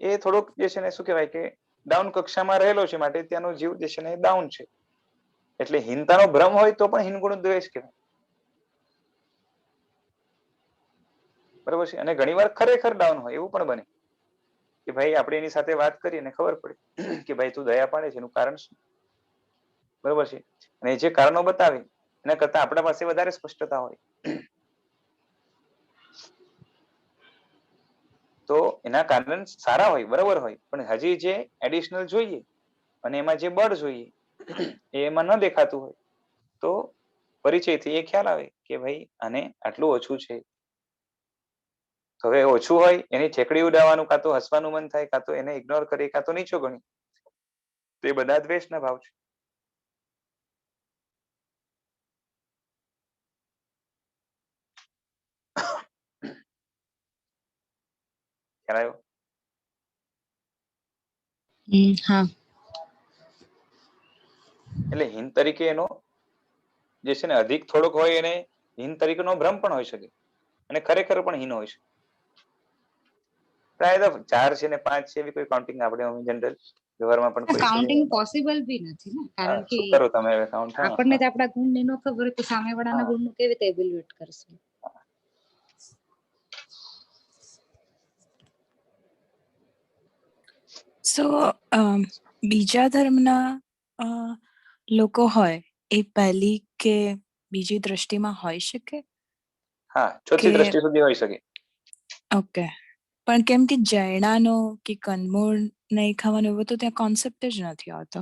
એ થોડોક જે છે ને શું કહેવાય કે ડાઉન કક્ષામાં રહેલો છે માટે ત્યાંનો જીવ જે છે ને ડાઉન છે. એટલે હીનતાનો ભ્રમ હોય તો પણ હીન ગુણ દ્વેષ કહેવાય. બરોબર છે? અને ઘણી વાર ખરેખર ડાઉન હોય એવું પણ બને કે ભાઈ આપણે એની સાથે વાત કરીએ અને ખબર પડે કે ભાઈ તું દયા પાડે છે એનું કારણ શું, બરોબર છે? અને જે કારણો બતાવે એના કરતા આપણા પાસે વધારે સ્પષ્ટતા હોય તો એના કારણ સારા હોય, બરોબર હોય, પણ હજી જે એડિશનલ જોઈએ અને એમાં જે બળ જોઈએ એમાં ન દેખાતું હોય તો પરિચયથી એ ખ્યાલ આવે કે ભાઈ આને આટલું ઓછું છે. તો હવે ઓછું હોય એની ઠેકડી ઉડાવવાનું, કાં તો હસવાનું મન થાય, કાં તો એને ઇગ્નોર કરી, કાં તો નીચો ગણી, તો એ બધા દ્વેષના ભાવ છે. ખ્યાલ આવ્યો? હા. એટલે હીન તરીકે એનો જે છે ને અધિક થોડોક હોય એને હીન તરીકેનો ભ્રમ પણ હોઈ શકે અને ખરેખર પણ હીન હોય શકે. પ્રાય 4 છે ને 5 છે એવી કોઈ કાઉન્ટિંગ આપણે જનરલ વ્યવહારમાં પણ કોઈ કાઉન્ટિંગ પોસિબલ બી નથી ને, કારણ કે શું કરો તમે હવે કાઉન્ટ? આપણને તો આપણા ગુણ ની ન ખબર હોય તો સામેવાળાના ગુણનું કેવી રીતે એવેલ્યુએટ કરશું? સો બીજા ધર્મના લોકો હોય એ પહેલી કે બીજી દ્રષ્ટિમાં હોઈ શકે? હા, ચોથી દ્રષ્ટિ સુધી હોઈ શકે. ઓકે, પણ કેમ કે જૈનાનો કે કંદમૂળ નહીં ખાવાનું એવું તો ત્યાં કોન્સેપ્ટ જ નથી આવતો.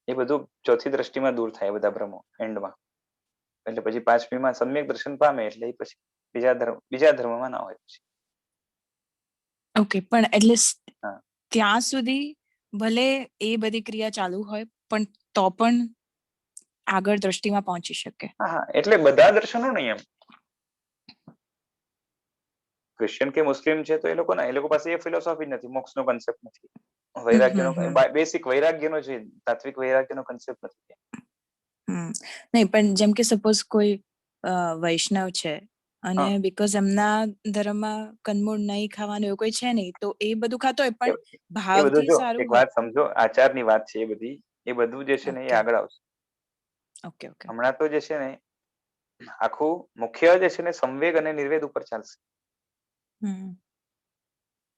એ બધું ચોથી દ્રષ્ટિમાં દૂર થાય બધા ભ્રમો એન્ડમાં. એટલે પછી 5મીમાં સમ્યક દર્શન પામે એટલે એ પછી બીજા ધર્મમાં ના હોય પછી. ઓકે, પણ એટલે ત્યાં સુધી ભલે એ બધી ક્રિયા ચાલુ હોય પણ તો પણ આગળ દ્રષ્ટિમાં પહોંચી શકે. હા, એટલે બધા દર્શનો નહીં એમ. ક્રિશ્ચિયન કે મુસ્લિમ છે તો એ લોકો પાસે એ ફિલોસોફી નથી, મોક્ષનો કન્સેપ્ટ નથી, વૈરાગ્યનો બેસિક વૈરાગ્યનો છે, તાત્વિક વૈરાગ્યનો કન્સેપ્ટ નથી. નહીં, પણ જેમ કે સપોઝ કોઈ વૈષ્ણવ છે અને હા. બીકોઝ એમના ધર્મમાં કંદમૂળ નહીં ખાવાનું એવું કોઈ છે નહીં, તો એ બધું ખાતો હોય પણ એ બધું ભાવથી જો સારું એક હોય. વાત સમજો, આચારની વાત છે એ બધું જે છે ને એ Okay. આગળ આવશે. Okay okay. હમણાં તો જે છે ને આખું મુખ્ય જે છે ને સંવેગ અને નિર્વેદ ઉપર ચાલશે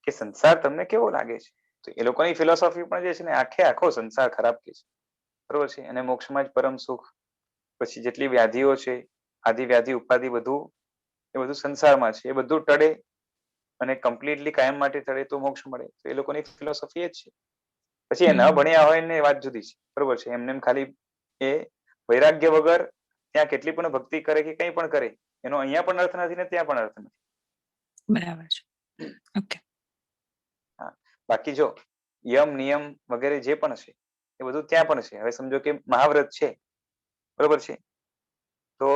કે સંસાર તમને કેવો લાગે છે. તો એ લોકોની ફિલોસોફી પણ જે છે ને આખો સંસાર ખરાબ કે છે, બરોબર છે, અને મોક્ષમાં જ પરમ સુખ, પછી જેટલી વ્યાધિઓ છે, આદિ વ્યાધિ ઉપાધિ બધું એ બધું સંસારમાં છે, એ બધું ટળે અને કમ્પ્લીટલી કાયમ માટે ટળે તો મોક્ષ મળે. તો એ લોકોની ફિલોસોફી એ જ છે. પછી એ ન ભણ્યા હોય ને એ વાત જુદી છે, બરોબર છે, એમને ખાલી એ વૈરાગ્ય વગર ત્યાં કેટલી પણ ભક્તિ કરે કે કંઈ પણ કરે એનો અહીંયા પણ અર્થ નથી ને ત્યાં પણ અર્થ નથી. બરાબર છે. ઓકે. હા, બાકી જો યમ નિયમ વગેરે જે પણ છે એ બધું ત્યાં પણ છે. હવે સમજો કે મહાવ્રત છે, બરોબર છે, તો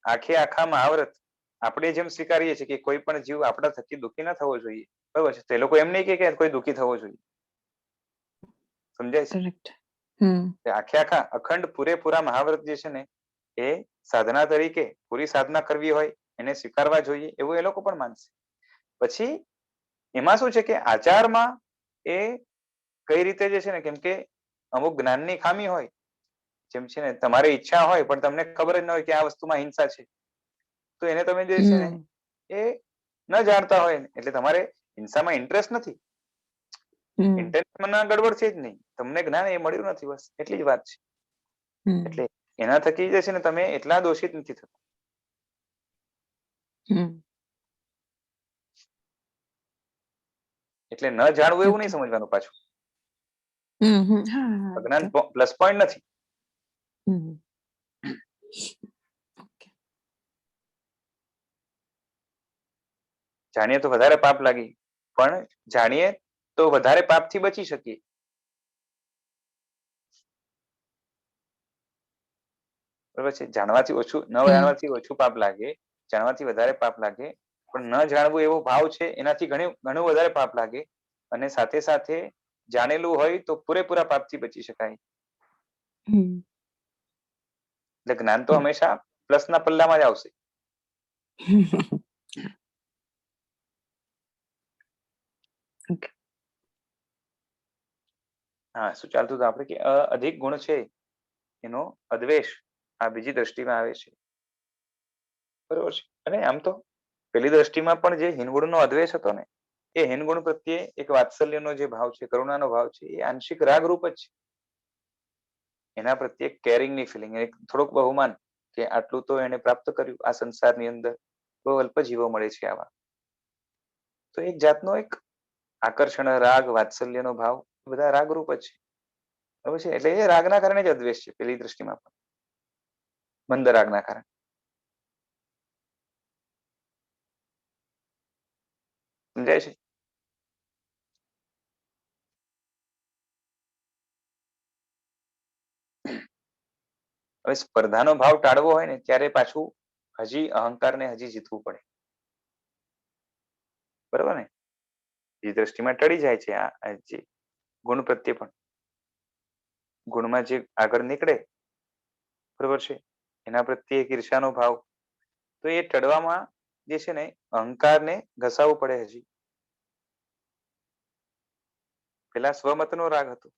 આખા મહાવ્રત આપણે જેમ સ્વીકારીએ છીએ કે કોઈ પણ જીવ આપણા થકી દુઃખી ન થવો જોઈએ, બરોબર છે, તો એ લોકો એમ નહીં કે કોઈ દુઃખી થવો જોઈએ. સમજાય છે? કરેક્ટ. આખા અખંડ પૂરેપૂરા મહાવ્રત જે છે ને એ સાધના તરીકે પૂરી સાધના કરવી હોય એને સ્વીકારવા જોઈએ એવું એ લોકો પણ માનશે. પછી એમાં શું છે કે આચારમાં એ કઈ રીતે જે છે ને, કેમ કે અમુક જ્ઞાનની ખામી હોય, જેમ છે ને તમારી ઈચ્છા હોય પણ તમને ખબર જ ન હોય કે આ વસ્તુમાં હિંસા છે, તો એને તમે જે છે ને એ ન જાણતા હોય એટલે તમારે હિંસામાં ઇન્ટરેસ્ટ નથી, ઇન્ટેન્શનમાં ગડબડ છે જ નહીં, તમને જ્ઞાન એ મળ્યું નથી, બસ એટલી જ વાત છે. એટલે એના થકી જે છે ને તમે એટલા દોષિત નથી થતા. એટલે ન જાણવું એવું નહીં સમજવાનું પાછું. અજ્ઞાન પ્લસ પોઈન્ટ નથી. જાણીએ તો વધારે પાપ લાગી, પણ જાણીએ તો વધારે પાપથી બચી શકીએ. બરાબર છે, જાણવાથી ઓછું, ન જાણવાથી ઓછું પાપ લાગે, જાણવાથી વધારે પાપ લાગે, પણ ન જાણવું એવો ભાવ છે એનાથી ઘણું વધારે પાપ લાગે, અને સાથે સાથે જાણેલું હોય તો પૂરેપૂરા પાપથી બચી શકાય. એટલે જ્ઞાન તો હંમેશા પ્લસના પલ્લામાં જ આવશે. હા, શું ચાલતું હતું આપણે કે અધિક ગુણ છે એનો અદ્વેષ આ બીજી દ્રષ્ટિમાં આવે છે, બરોબર છે. અને આમ તો પેલી દ્રષ્ટિમાં પણ જે હિનગુણનો અદ્વેષ હતો ને એ હિનગુણ પ્રત્યે એક વાત્સલ્યનો જે ભાવ છે, કરુણાનો ભાવ છે, એ આંશિક રાગ રૂપ જ છે. એના પ્રત્યે કેરિંગની ફિલિંગ, થોડુંક બહુમાન કે આટલું તો એને પ્રાપ્ત કર્યું આ સંસારની અંદર, બહુ અલ્પ જીવો મળે છે આવા, તો એક જાતનો એક આકર્ષણ, રાગ, વાત્સલ્યનો ભાવ બધા રાગરૂપ જ છે, બરાબર છે. એટલે એ રાગના કારણે જ અદ્વેષ છે પેલી દ્રષ્ટિમાં પણ, મંદ રાગના કારણે. સમજાય છે? હવે સ્પર્ધાનો ભાવ ટાળવો હોય ને ત્યારે પાછું હજી અહંકારને હજી જીતવું પડે, બરાબર ને? એ દ્રષ્ટિમાં ટળી જાય છે આ જે ગુણ પ્રત્યે પણ, ગુણમાં જે આગળ નીકળે, બરોબર છે, એના પ્રત્યે એક ઈર્ષાનો ભાવ, તો એ ટળવામાં જે છે ને અહંકારને ઘસાવવું પડે હજી. પેલા સ્વમતનો રાગ હતો,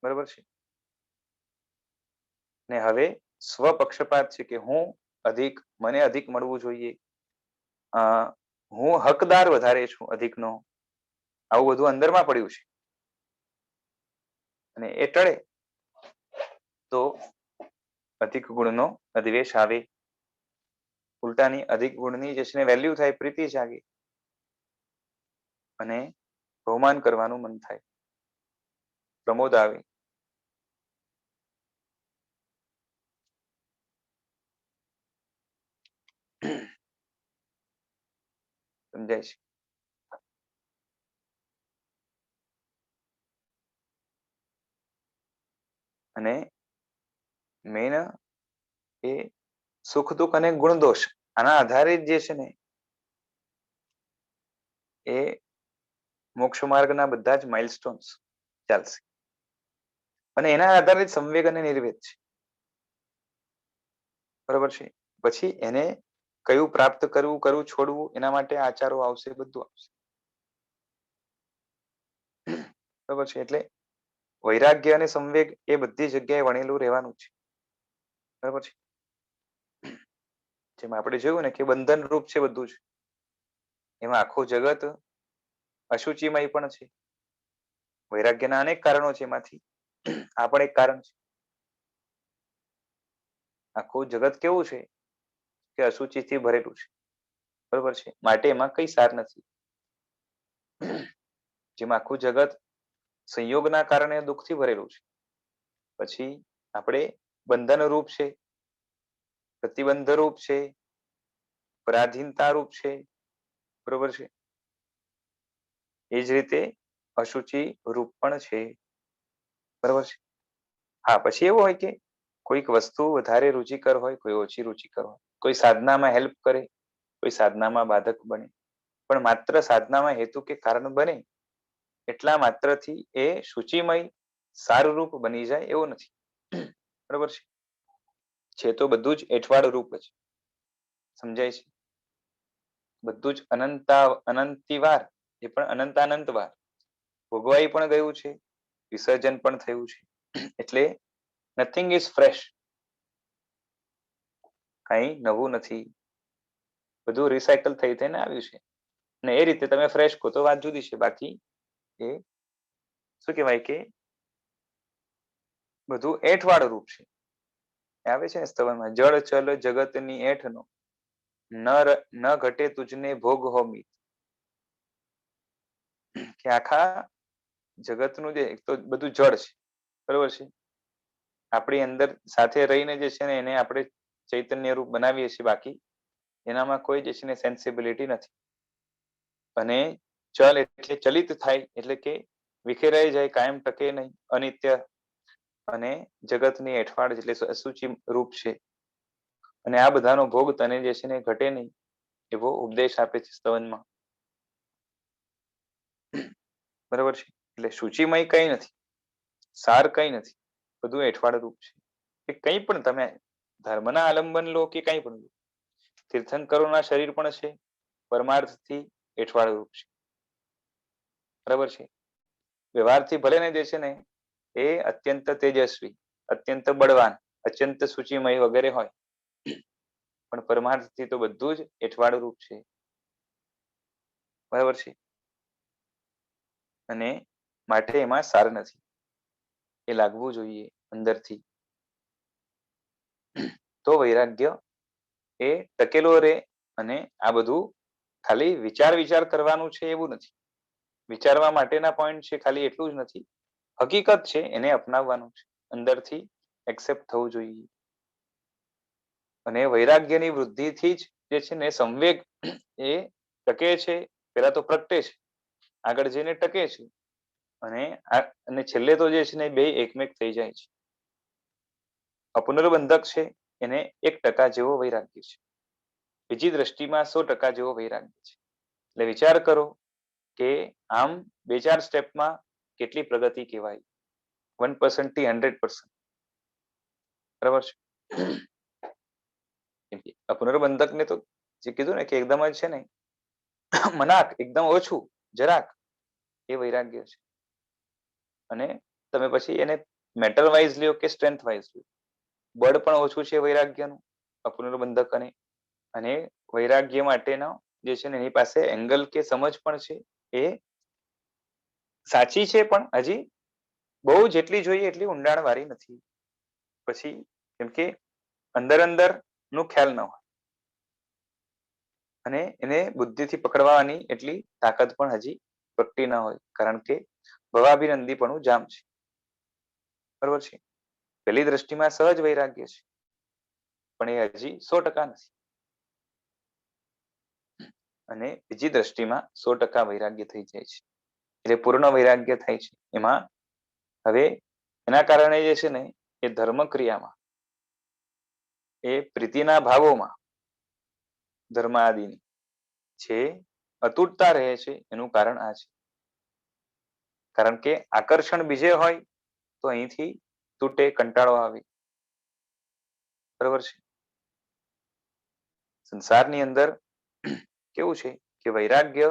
બરોબર છે, ને હવે સ્વપક્ષપાત છે કે હું અધિક, મને અધિક મળવું જોઈએ, હું હકદાર વધારે છું અધિકનો, આવું બધું અંદરમાં પડ્યું છે. અને એ ટળે તો અધિક ગુણનો અધિવેશ આવે, ઉલટાની અધિક ગુણની જે છે વેલ્યુ થાય, પ્રીતિ જાગે, અને બહુમાન કરવાનું મન થાય, પ્રમોદ આવે. સમજાય છે? અને મેન એ સુખ દુઃખ અને ગુણ દોષ આના આધારે જે છે ને એ મોક્ષ માર્ગના બધા જ માઇલસ્ટોન્સ ચાલશે અને એના આધારે સંવેગ અને નિર્વેદ છે. બરોબર છે. પછી એને કયું પ્રાપ્ત કરવું, કયું છોડવું, એના માટે આચારો આવશે, બધું આવશે. બરોબર છે. એટલે વૈરાગ્ય અને સંવેગ એ બધી જગ્યાએ વણેલું રહેવાનું છે. બરોબર છે. જેમ આપણે જોયું ને કે બંધન રૂપ છે બધું જ, એમાં આખું જગત અશુચિમય પણ છે. વૈરાગ્યના અનેક કારણો છે, એમાંથી આ પણ એક કારણ છે. આખું જગત કેવું છે કે અશુચિથી ભરેલું છે. બરોબર છે. માટે એમાં કઈ સાર નથી. જેમાં આખું જગત સંયોગના કારણે દુઃખથી ભરેલું છે. પછી આપણે બંધન રૂપ છે, પ્રતિબંધ રૂપ છે, પરાધીનતા રૂપ છે. બરોબર છે. એ જ રીતે અશુચિ રૂપ પણ છે. બરોબર છે. હા, પછી એવું હોય કે કોઈક વસ્તુ વધારે રુચિકર હોય, કોઈ ઓછી રુચિકર હોય, કોઈ સાધનામાં હેલ્પ કરે, કોઈ સાધનામાં બાધક બને. પણ માત્ર સાધનામાં હેતુ કે કારણ બને એટલા માત્રથી એ શુચિમય સારું રૂપ બની જાય એવું નથી. બરોબર છે તો બધું જ એઠવાડ રૂપ જ સમજાય છે. બધું જ અનંતિવાર, એ પણ અનંતાનંત વાર ભોગવાઈ પણ ગયું છે, વિસર્જન પણ થયું છે. એટલે નથિંગ ઇઝ ફ્રેશ. કઈ નવું નથી, બધું રિસાયકલ થઈ થઈને આવ્યું છે. અને એ રીતે તમે ફ્રેશ કહો તો વાત જુદી છે. બાકી એ શું કહેવાય કે બધું એઠવાડ રૂપ છે. આવે છે ને સ્તવનમાં, જળ ચલ જગતની એઠનો ન ઘટે તુજને ભોગ હોમી. કે આખા જગતનું જે એક તો બધું જળ છે. બરોબર છે. આપણી અંદર સાથે રહીને જે છે ને એને આપણે ચૈતન્ય રૂપ બનાવીએ છીએ. બાકી એનામાં કોઈ જે છે ને સેન્સિબિલિટી નથી. અને ચલ એટલે ચલિત થાય, એટલે કે વિખેરાઈ જાય, કાયમ ટકે નહીં, અનિત્ય. અને જગતની એઠવાડ એટલે અસુચિ રૂપ છે. અને આ બધાનો ભોગ તને જે છે ને ઘટે નહીં, એવો ઉપદેશ આપે છે સ્તવનમાં. બરોબર છે. એટલે સૂચિમય કઈ નથી, સાર કઈ નથી, બધું એઠવાડ રૂપ છે. કે કંઈ પણ તમે ધર્મના આલંબન લો કે કંઈ પણ લો, તીર્થંકરોના શરીર પણ છે, પરમાર્થથી એઠવાડ રૂપ છે. બરાબર છે. વ્યવહારથી ભલે ને જે છે ને એ અત્યંત તેજસ્વી, અત્યંત બળવાન, અત્યંત સૂચિમય વગેરે હોય, પણ પરમાર્થથી તો બધું જ એઠવાડ રૂપ છે. બરાબર છે. અને માટે એમાં સાર નથી, એ લાગવું જોઈએ અંદરથી. તો વૈરાગ્ય એ ટકેલો રહે. અને આ બધું ખાલી વિચાર કરવાનું છે એવું નથી. વિચારવા માટેના પોઈન્ટ છે, ખાલી એટલું જ નથી. હકીકત છે, એને અપનાવવાનું છે, અંદરથી એક્સેપ્ટ થવું જોઈએ. અને વૈરાગ્યની વૃદ્ધિથી જ જે છે ને સંવેગ એ ટકે છે. પેલા તો પ્રગટે છે, આગળ જઈને ટકે છે. અને છેલ્લે તો જે છે ને બે એકમેક થઈ જાય છે. અપુનર્બંધક છે, એને 1% જેવો વૈરાગ્ય છે. બીજી દ્રષ્ટિમાં 100% જેવો વૈરાગ્ય છે. એટલે વિચાર કરો કે આમ 2-4 સ્ટેપમાં કેટલી પ્રગતિ કહેવાય. 1% થી 100%. બરાબર છે. અપુનર્બંધકને તો જે કીધું ને કે એકદમ જ છે ને મનાક, એકદમ ઓછું, જરાક, એ વૈરાગ્ય છે. અને તમે પછી એને મેટર વાઇઝ લ્યો કે સ્ટ્રેન્થ વાઇઝ લ્યો, બળ પણ ઓછું છે વૈરાગ્યનું, અપુનર્બંધક. અને વૈરાગ્ય માટેનો જે છે ને એની પાસે એંગલ કે સમજ પણ છે, એ સાચી છે, પણ હજી બહુ જેટલી જોઈએ એટલી ઊંડાણ વાળી નથી. પછી કેમ કે અંદર નું ખ્યાલ ન હોય, અને એને બુદ્ધિથી પકડવાની એટલી તાકાત પણ હજી પ્રગટી ન હોય, કારણ કે ભવાભિનંદીપણું જામ છે. બરોબર છે. પહેલી દ્રષ્ટિમાં સહજ વૈરાગ્ય છે, પણ એ હજી 100% નથી. અને બીજી દ્રષ્ટિમાં 100% વૈરાગ્ય થઈ જાય છે, એટલે પૂર્ણ વૈરાગ્ય થાય છે. એમાં હવે એના કારણે જે છે ને એ ધર્મ ક્રિયામાં, એ પ્રીતિના ભાવોમાં ધર્મ આદિની છે અતૂટતા રહે છે, એનું કારણ આ છે. કારણ કે આકર્ષણ બીજે હોય તો અહીંથી તૂટે, કંટાળો આવે. બરાબર છે. સંસારની અંદર કેવું છે કે વૈરાગ્ય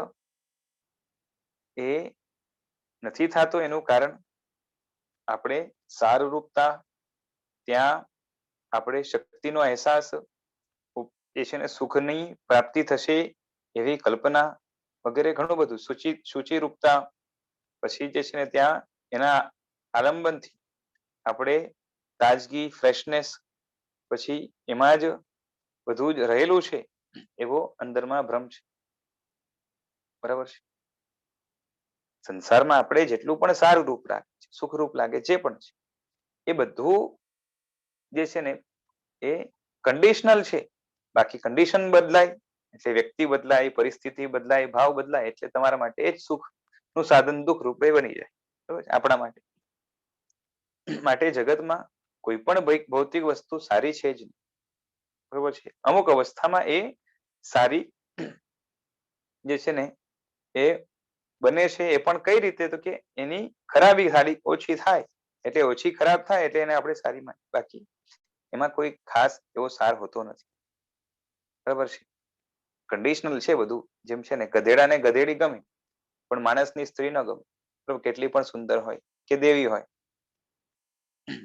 એ નથી થતો, એનું કારણ આપણે સારરૂપતા, ત્યાં આપણે શક્તિનો અહેસાસ, જે છે ને સુખની પ્રાપ્તિ થશે એવી કલ્પના વગેરે ઘણું બધું, શુચિરૂપતા, પછી જે છે ને ત્યાં એના આલંબનથી આપણે તાજગી, ફ્રેશનેસ, પછી એમાં જ બધું જ રહેલું છે એવો અંદરમાં ભ્રમ છે. બરાબર છે. સંસારમાં આપણે જેટલું પણ સારું રૂપ લાગે, સુખરૂપ લાગે, જે પણ છે એ બધું જે છે ને એ કન્ડિશનલ છે. બાકી કન્ડિશન બદલાય એટલે વ્યક્તિ બદલાય, પરિસ્થિતિ બદલાય, ભાવ બદલાય એટલે તમારા માટે એ જ સુખ નું સાધન દુઃખ રૂપે બની જાય. બરાબર છે. આપણા માટે જગતમાં કોઈ પણ ભૌતિક વસ્તુ સારી છે જ નહીં. બરોબર છે. અમુક અવસ્થામાં એ સારી જે છે ને એ બને છે. એ પણ કઈ રીતે, તો કે એની ખરાબી સારી ઓછી થાય એટલે ઓછી ખરાબ થાય એટલે એને આપણે સારી માની. બાકી એમાં કોઈ ખાસ એવો સાર હોતો નથી. બરાબર છે. કન્ડિશનલ છે બધું. જેમ છે ને ગધેડાને ગધેડી ગમે પણ માણસની સ્ત્રી ન ગમે. બરાબર, કેટલી પણ સુંદર હોય કે દેવી હોય.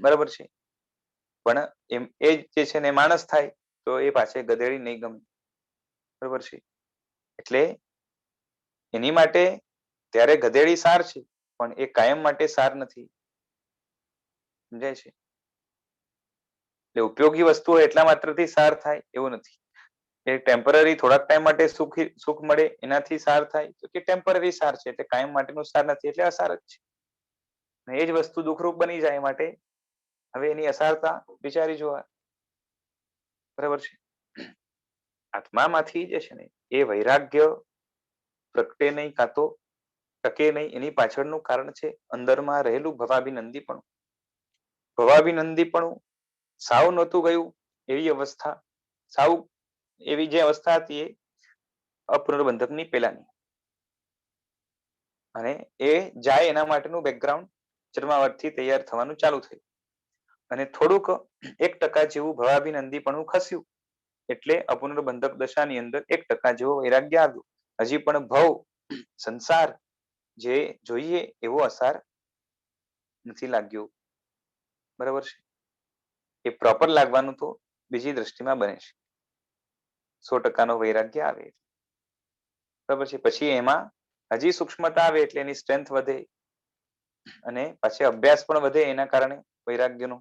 બરાબર છે. પણ એમ એ જે છે ને માણસ થાય તો એ પાછે ગધેડી નહીં ગમે. બરાબર છે. એટલે એની માટે ત્યારે ગધેડી સાર છે પણ એ કાયમ માટે સાર નથી. સમજાય છે? એટલે ઉપયોગી વસ્તુઓ એટલા માત્રથી સાર થાય એવું નથી. એ ટેમ્પરરી થોડાક ટાઈમ માટે સુખ મળે એનાથી સાર થાય તો કે ટેમ્પરરી સાર છે, એટલે કાયમ માટેનું સાર નથી, એટલે અસાર જ છે. એ જ વસ્તુ દુઃખરૂપ બની જાય માટે હવે એની અસારતા વિચારી જોવા. બરાબર છે. આત્મામાંથી જે છે ને એ વૈરાગ્ય પ્રગટે નહીં, કાં તો ટકે નહીં. એની પાછળનું કારણ છે અંદરમાં રહેલું ભવાભિનંદીપણું. ભવાભિનંદીપણું સાવ નહોતું ગયું એવી અવસ્થા, સાવ એવી જે અવસ્થા હતી એ અપુનર્બંધકની પેલાની, અને એ જાય એના માટેનું બેકગ્રાઉન્ડ ચરમાવટથી તૈયાર થવાનું ચાલુ થયું. અને થોડુંક 1% જેવું ભવાભિનંદીપણું ખસ્યું એટલે અપુનર્બંધક દશાની અંદર 1% જેવો વૈરાગ્ય આવ્યું. હજી પણ ભવ, સંસાર જે જોઈએ એવો અસાર નથી લાગ્યો. બરાબર છે. એ પ્રોપર લાગવાનું તો બીજી દ્રષ્ટિમાં બને છે. 100% વૈરાગ્ય આવે. બરાબર છે. પછી એમાં હજી સૂક્ષ્મતા આવે એટલે એની સ્ટ્રેન્થ વધે અને પછી અભ્યાસ પણ વધે એના કારણે, વૈરાગ્યનું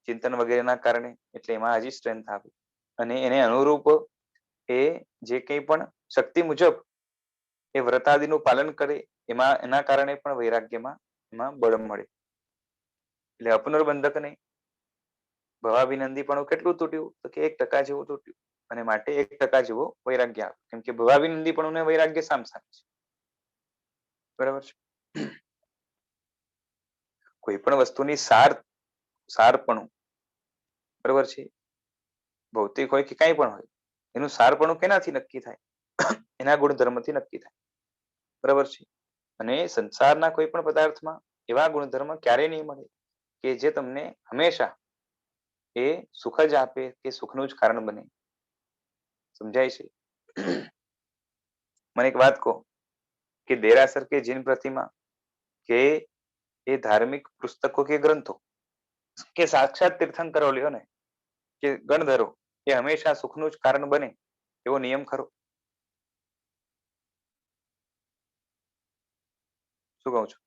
ચિંતન વગેરેના કારણે. એટલે એમાં હજી સ્ટ્રેન્થ આવે અને એને અનુરૂપ એ જે કંઈ પણ શક્તિ મુજબ એ વ્રતાદિનું પાલન કરે એમાં, એના કારણે પણ વૈરાગ્યમાં એમાં બળ મળે. એટલે અપુનર્બંધકને ભવાભિનંદીપણું કેટલું તૂટ્યું, તો કે 1% જેવું તૂટ્યું. અને માટે 1% જેવો વૈરાગ્ય આવે. કેમ કે ભવાભિનંદીપણું ને વૈરાગ્ય સામસામે છે. બરાબર છે. કોઈ પણ વસ્તુની સારપણું, બરાબર છે, ભૌતિક હોય કે કઈ પણ હોય, એનું સારપણું કેનાથી નક્કી થાય? એના ગુણધર્મથી નક્કી થાય. બરાબર છે. અને સંસારના કોઈ પણ પદાર્થમાં એવા ગુણધર્મ ક્યારેય નહીં મળે કે જે તમને હંમેશા એ સુખ જ આપે કે સુખનું જ કારણ બને. સમજાય છે? મને એક વાત કહો કે દેરાસર કે જીન પ્રતિમા કે એ ધાર્મિક પુસ્તકો કે ગ્રંથો કે સાક્ષાત તીર્થંકરો લ્યો ને કે ગણધરો, એ હંમેશા સુખનું જ કારણ બને એવો નિયમ ખરો? શું કહું છું?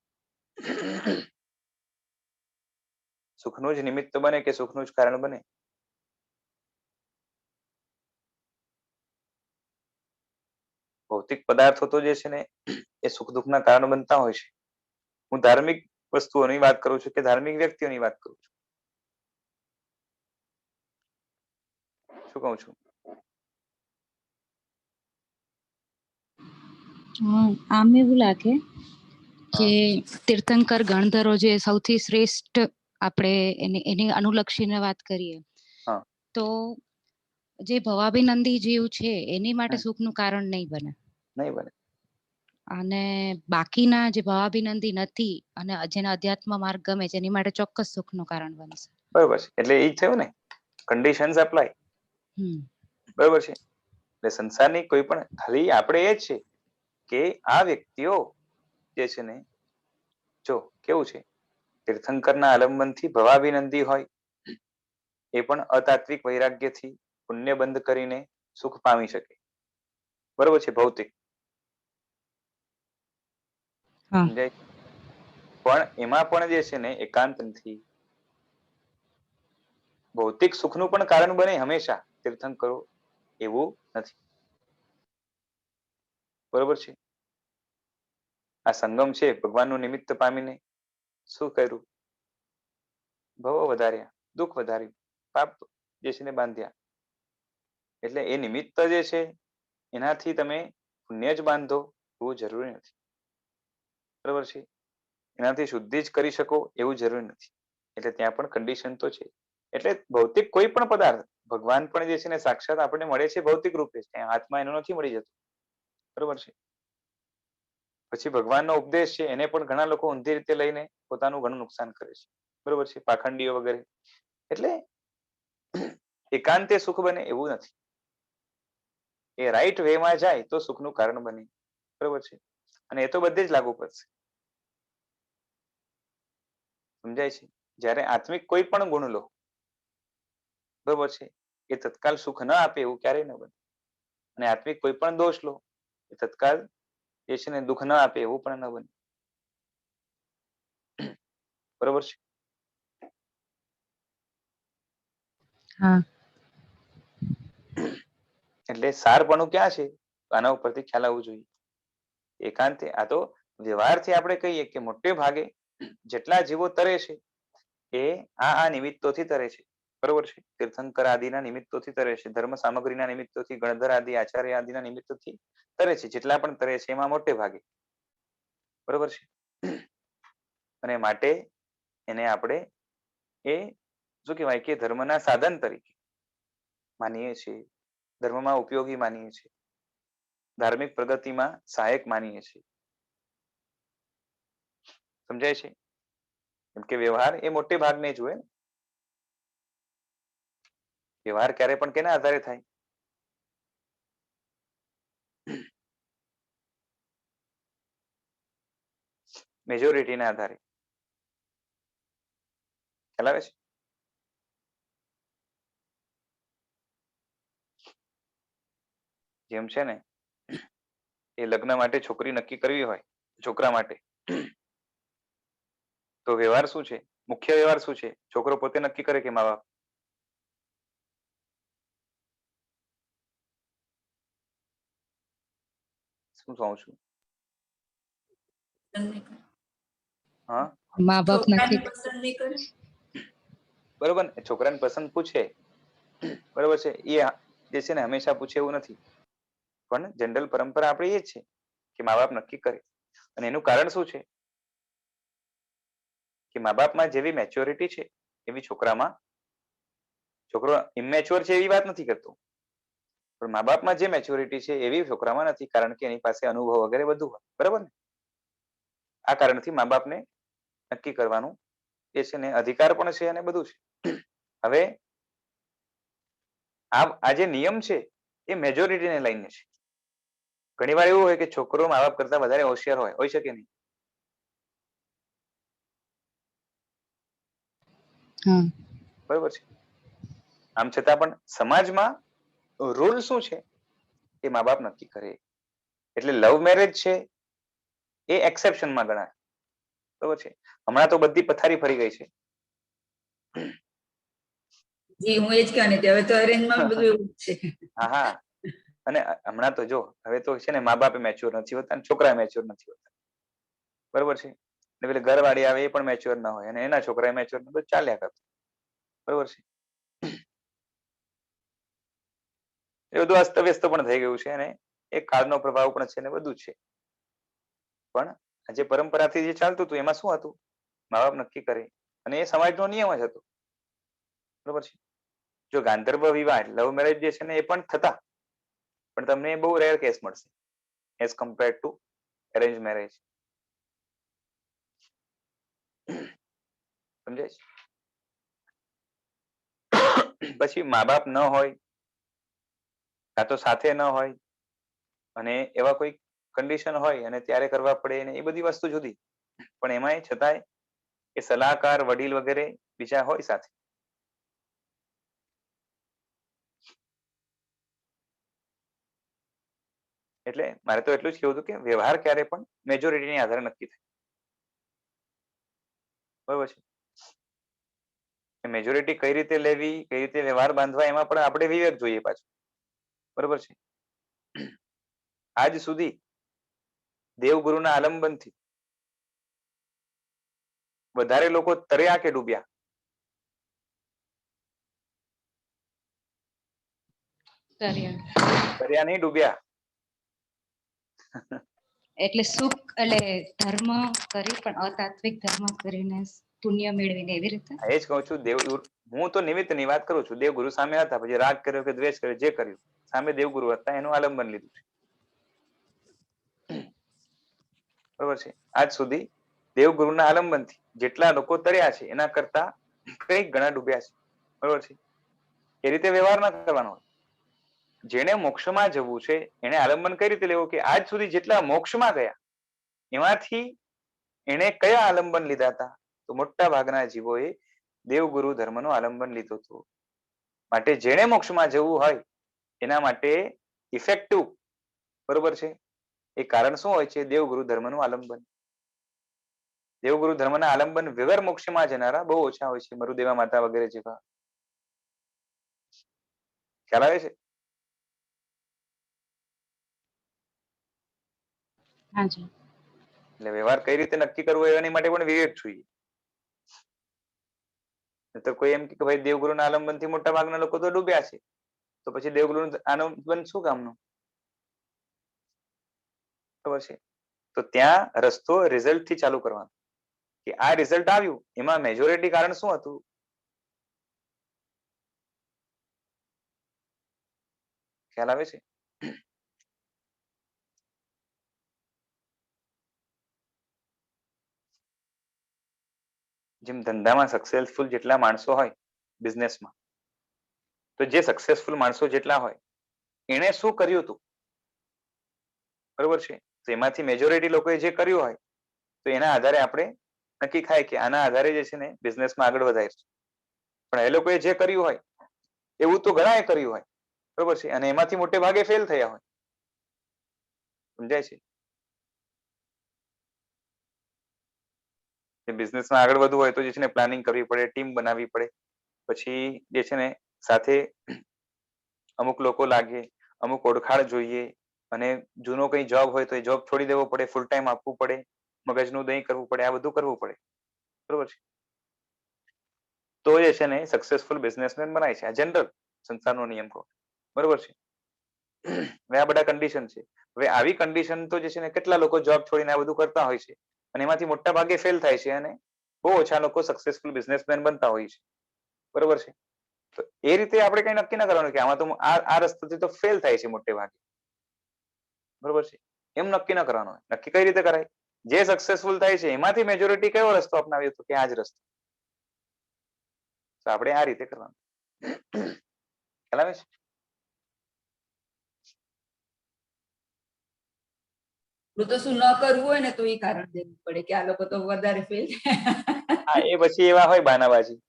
સુખનું જ નિમિત્ત બને કે સુખનું જ કારણ બને? ભૌતિક પદાર્થો તો જે છે ને એ સુખ દુઃખના કારણ બનતા હોય છે. હું ધાર્મિક વસ્તુઓની વાત કરું છું કે ધાર્મિક વ્યક્તિઓની વાત કરું છું. શું કહું છું? આમ એવું લાગે કે તીર્થંકર ગણધરો જે સૌથી શ્રેષ્ઠ આપણે એની અનુલક્ષીને વાત કરીએ હા. તો જે ભવાભિનંદી જીવ છે એની માટે હમ. સુખનું કારણ નહીં બને, નહીં બને. અને બાકીના જે ભવાભિનંદી નથી અને જેને અધ્યાત્મ માર્ગ ગમે છે એની માટે ચોક્કસ સુખનું કારણ બનશે. બરોબર છે. એટલે એ જ થયું ને, કન્ડિશન્સ એપ્લાય. હમ બરોબર છે. એટલે સંસારની કોઈ પણ, ખાલી આપણે એ જ છે કે આ વ્યક્તિઓ જે છે ને, જો કેવું છે, તીર્થંકરના આલંબનથી ભવાભિનંદી હોય, એ પણ અતાત્વિક વૈરાગ્યથી પુણ્ય બંધ કરીને સુખ પામી શકે. બરોબર છે, ભૌતિક. હા. સમજાય? પણ એમાં પણ જે છે ને એકાંતથી ભૌતિક સુખનું પણ કારણ બને હંમેશા તીર્થંકરો, એવું નથી. બરોબર છે. આ સંગમ છે, ભગવાનનું નિમિત્ત પામીને શું કર્યું? ભવો વધાર્યા, દુઃખ વધાર્યું, પાપ જે છે ને બાંધ્યા. એટલે એ નિમિત્ત જે છે એનાથી તમે પુણ્ય જ બાંધો એવું જરૂરી નથી. બરોબર છે. એનાથી શુદ્ધિ જ કરી શકો એવું જરૂરી નથી. એટલે ત્યાં પણ કન્ડિશન તો છે. એટલે ભૌતિક કોઈ પણ પદાર્થ, ભગવાન પણ જે છે ને સાક્ષાત આપણને મળે છે ભૌતિક રૂપે, ત્યાં હાથમાં એનો નથી મળી જતો. બરોબર છે. પછી ભગવાનનો ઉપદેશ છે એને પણ ઘણા લોકો ઊંધી રીતે લઈને પોતાનું ઘણું નુકસાન કરે છે. બરોબર છે, પાખંડીઓ વગેરે. એટલે એકાંતે સુખ બને એવું નથી. એ રાઈટ વે માં જાય તો સુખનું કારણ બને. બરોબર છે. અને એ તો બધે જ લાગુ પડશે. સમજાય છે? જ્યારે આત્મિક કોઈ પણ ગુણ લો, બરોબર છે, એ તત્કાલ સુખ ન આપે એવું ક્યારેય ન બને. અને આત્મિક કોઈ પણ દોષ લો, એ તત્કાલ જે છે ને દુઃખ ન આપે એવું પણ ન બને. બરોબર છે. હા. એટલે સારપણું ક્યાં છે? આના ઉપરથી ખ્યાલ આવવું જોઈએ. એકાંતે, આ તો વ્યવહારથી આપણે કહીએ કે મોટે ભાગે જેટલા જીવો તરે છે એ આ નિમિત્તોથી તરે છે. બરોબર છે. તીર્થંકર આદિના નિમિત્તોથી તરે છે, ધર્મ સામગ્રીના નિમિત્તોથી, ગણધર આદિ, આચાર્ય આદિના નિમિત્તોથી તરે છે. જેટલા પણ તરે છે એમાં મોટે ભાગે. બરોબર છે. અને માટે એને આપણે એ શું કહેવાય કે ધર્મના સાધન તરીકે માનીએ છીએ, ધર્મમાં ઉપયોગી માનીએ છીએ, ધાર્મિક પ્રગતિમાં સહાયક માનીએ છીએ. સમજાય છે? કેમ કે વ્યવહાર એ મોટે ભાગને જુએ. વ્યવહાર ક્યારે પણ કેના આધારે થાય? મેજોરિટીના આધારે. ખ્યાલ આવે છે? જેમ છે ને એ લગ્ન માટે છોકરી નક્કી કરવી હોય છોકરા માટે, તો વ્યવહાર શું છે? મુખ્ય વ્યવહાર શું છે? છોકરો પોતે નક્કી કરે કે મા બાપ? શું કહું છું? હા, મા બાપ છોકરાને નક્કી. પસંદ નહીં કરે. બરોબર ને? છોકરાને પસંદ પૂછે, બરોબર છે, એ જે છે ને હંમેશા પૂછે એવું નથી. પણ જનરલ પરંપરા આપણી એ જ છે કે મા બાપ નક્કી કરે. અને એનું કારણ શું છે? કે મા બાપમાં જેવી મેચ્યોરિટી છે એવી છોકરામાં, છોકરો ઇમેચ્યોર છે એવી વાત નથી કરતો, પણ મા બાપમાં જે મેચ્યોરિટી છે એવી છોકરામાં નથી, કારણ કે એની પાસે અનુભવ વગેરે બધું હોય. બરાબર ને? આ કારણથી મા બાપને નક્કી કરવાનું એ છે ને અધિકાર પણ છે અને બધું છે. હવે આ જે નિયમ છે એ મેજોરિટીને લઈને છે. ઘણી વાર એવું હોય કે છોકરો મા બાપ કરતા વધારે હોશિયાર હોય, હોઈ શકે નહીં? હા. બરોબર છે. આમ છતાં પણ સમાજમાં રૂલ શું છે એ મા બાપ નક્કી કરે. એટલે લવ મેરેજ છે એ એક્સેપ્શનમાં ગણાય. બરોબર છે. હમણાં તો બધી પથારી ફરી ગઈ છે. જી, હું એ જ કહેવાની હતી. હવે તો અરેન્જમાં બધું એવું જ છે. હા હા. અને હમણાં તો જો, હવે તો છે ને મા બાપે મેચ્યોર નથી હોતા અને છોકરા મેચ્યોર નથી હોતા. બરોબર છે. એટલે પેલી ઘરવાળી આવે એ પણ મેચ્યોર ના હોય અને એના છોકરા મેચ્યોર ન, બધું ચાલ્યા કરતું. બરોબર છે. એ બધું અસ્તવ્યસ્ત પણ થઈ ગયું છે અને એ કાળનો પ્રભાવ પણ છે ને બધું છે. પણ આજે પરંપરાથી જે ચાલતું હતું એમાં શું હતું? મા બાપ નક્કી કરે. અને એ સમાજનો નિયમ જ હતો. બરોબર છે. જો ગાંધર્વ વિવાહ લવ મેરેજ જે છે ને એ પણ થતા, પણ તમને બહુ રેર કેસ મળશે as compare to arrange marriage. સમજાય છે? પછી મા બાપ ન હોય, કાં તો સાથે ન હોય, અને એવા કોઈ કન્ડિશન હોય અને ત્યારે કરવા પડે ને એ બધી વસ્તુ જુદી. પણ એમાંય છતાંય એ સલાહકાર વડીલ વગેરે બીજા હોય સાથે. એટલે મારે તો એટલું જ કહેવું હતું કે વ્યવહાર ક્યારે પણ મેજોરિટીની આધારે નક્કી થાય. બરોબર છે. મેજોરિટી કઈ રીતે લેવી, કઈ રીતે વ્યવહાર બાંધવા, એમાં પણ આપણે વિવેક જોઈએ પાછું. બરોબર છે. આજ સુધી દેવગુરુના આલંબનથી વધારે લોકો તર્યા કે ડૂબ્યા? તર્યા નહીં, ડૂબ્યા. એટલે સુખ એટલે ધર્મ કરી પણ અતાત્વિક ધર્મ કરીને પુણ્ય મેળવીને એવી રીતે. એ જ કહું છું, હું તો નિમિત્તની વાત કરું છું. દેવગુરુ સામે હતા, પછી રાગ કર્યો કે દ્વેષ કર્યો, જે કર્યું સામે દેવગુરુ હતા, એનું આલંબન લીધું છે. બરોબર છે. આજ સુધી દેવગુરુના આલંબનથી જેટલા લોકો તર્યા છે એના કરતા કઈક ઘણા ડૂબ્યા છે. બરોબર છે. એ રીતે વ્યવહાર ના કરવાનો હોય. જેને મોક્ષમાં જવું છે એને આલંબન કઈ રીતે લેવું કે આજ સુધી જેટલા મોક્ષમાં ગયા એમાંથી એને કયા આલંબન લીધા હતા? તો મોટા ભાગના જીવોએ દેવગુરુ ધર્મનું આલંબન લીધું હતું. માટે જેને મોક્ષમાં જવું હોય એના માટે ઇફેક્ટિવ, બરોબર છે, એ કારણ શું હોય છે? દેવગુરુ ધર્મનું આલંબન. દેવગુરુ ધર્મના આલંબન વગર મોક્ષમાં જનારા બહુ ઓછા હોય છે, મરુદેવા માતા વગેરે જેવા. ખ્યાલ આવે છે? હાજી. એટલે વ્યવહાર કઈ રીતે નક્કી કરવો એની માટે પણ વિવેક જોઈએ. તો કોઈ એમ કે ભાઈ દેવગુરુના આલંબનથી મોટા ભાગના લોકો તો ડૂબ્યા છે, તો પછી દેવગુરુનું આલંબન શું કામનું? ખબર છે? તો ત્યાં રસ્તો રિઝલ્ટ થી ચાલુ કરવાનો, કે આ રિઝલ્ટ આવ્યું એમાં મેજોરિટી કારણ શું હતું? ખ્યાલ આવે છે? જેમ ધંધામાં સક્સેસફુલ જેટલા માણસો હોય બિઝનેસમાં, તો જે સક્સેસફુલ માણસો જેટલા હોય એને શું કર્યું હતું? બરોબર છે. તો એમાંથી મેજોરિટી લોકોએ જે કર્યું હોય તો એના આધારે આપણે નક્કી થાય કે આના આધારે જે છે ને બિઝનેસમાં આગળ વધાય છે. પણ એ લોકોએ જે કર્યું હોય એવું તો ઘણાએ કર્યું હોય, બરોબર છે, અને એમાંથી મોટે ભાગે ફેલ થયા હોય. સમજાય છે? બિઝનેસમાં આગળ વધવું હોય તો જે છે ને પ્લાનિંગ કરવી પડે, ટીમ બનાવવી પડે, પછી જે છે ને સાથે અમુક લોકો લાગે, અમુક ઓળખાણ જોઈએ, અને જૂનો કઈ જોબ હોય તો એ જોબ છોડી દેવો પડે, ફૂલ ટાઈમ આપવું પડે, મગજનું દહીં કરવું પડે, આ બધું કરવું પડે. બરોબર છે. તો જે છે ને સક્સેસફુલ બિઝનેસમેન બનાય છે. આ જનરલ સંસારનો નિયમ કહો. બરોબર છે. હવે આ બધા કન્ડિશન છે. હવે આવી કન્ડિશન તો જે છે ને કેટલા લોકો જોબ છોડીને આ બધું કરતા હોય છે, અને એમાંથી મોટા ભાગે ફેલ થાય છે, અને બહુ ઓછા લોકો સક્સેસફુલ બિઝનેસમેન બનતા હોય છે. બરોબર છે. તો એ રીતે આપણે કઈ નક્કી ના કરવાનું કે આમાં તો આ રસ્તેથી તો ફેલ થાય છે મોટે ભાગે. બરોબર છે. એમ નક્કી ના કરવાનું. નક્કી કઈ રીતે કરાય? જે સક્સેસફુલ થાય છે એમાંથી મેજોરિટી કયો રસ્તો અપનાવ્યો તો કે આ જ રસ્તો. તો આપણે આ રીતે કરવાનું. ખ્યાલ આવે છે? તો શું ન કરવું હોય ને તો એ કારણ દેવું પડે કે આ લોકો તો વધારે ફેલ હા, એ પછી એવા હોય બાનાબાજી.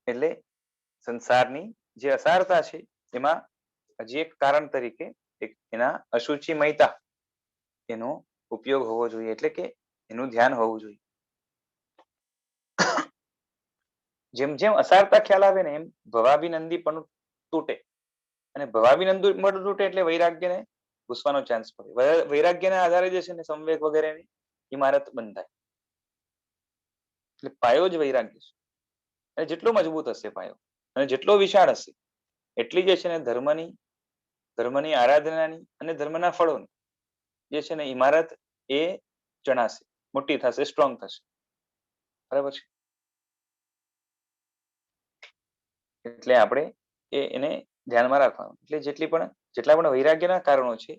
એટલે સંસારની જે અસારતા છે એમાં હજી એક કારણ તરીકે એના અશુચિમયતા એનો ઉપયોગ હોવો જોઈએ, એટલે કે એનું ધ્યાન હોવું જોઈએ. જેમ જેમ અસારતા ખ્યાલ આવે ને એમ ભવાભિનંદી પણ તૂટે, અને ભવાભિનંદી પણ તૂટે એટલે વૈરાગ્યને ઘૂસવાનો ચાન્સ પડે. વૈરાગ્યના આધારે જે છે ને સંવેગ વગેરેની ઇમારત બંધાય. એટલે પાયો જ વૈરાગ્ય છે. અને જેટલો મજબૂત હશે પાયો અને જેટલો વિશાળ હશે એટલી જે છે ને ધર્મની આરાધનાની અને ધર્મના ફળોની જે છે ને ઇમારત એ જણાશે, મોટી થશે, સ્ટ્રોંગ થશે. બરાબર છે. એટલે આપણે એને ધ્યાનમાં રાખવાનું. એટલે જેટલા પણ વૈરાગ્યના કારણો છે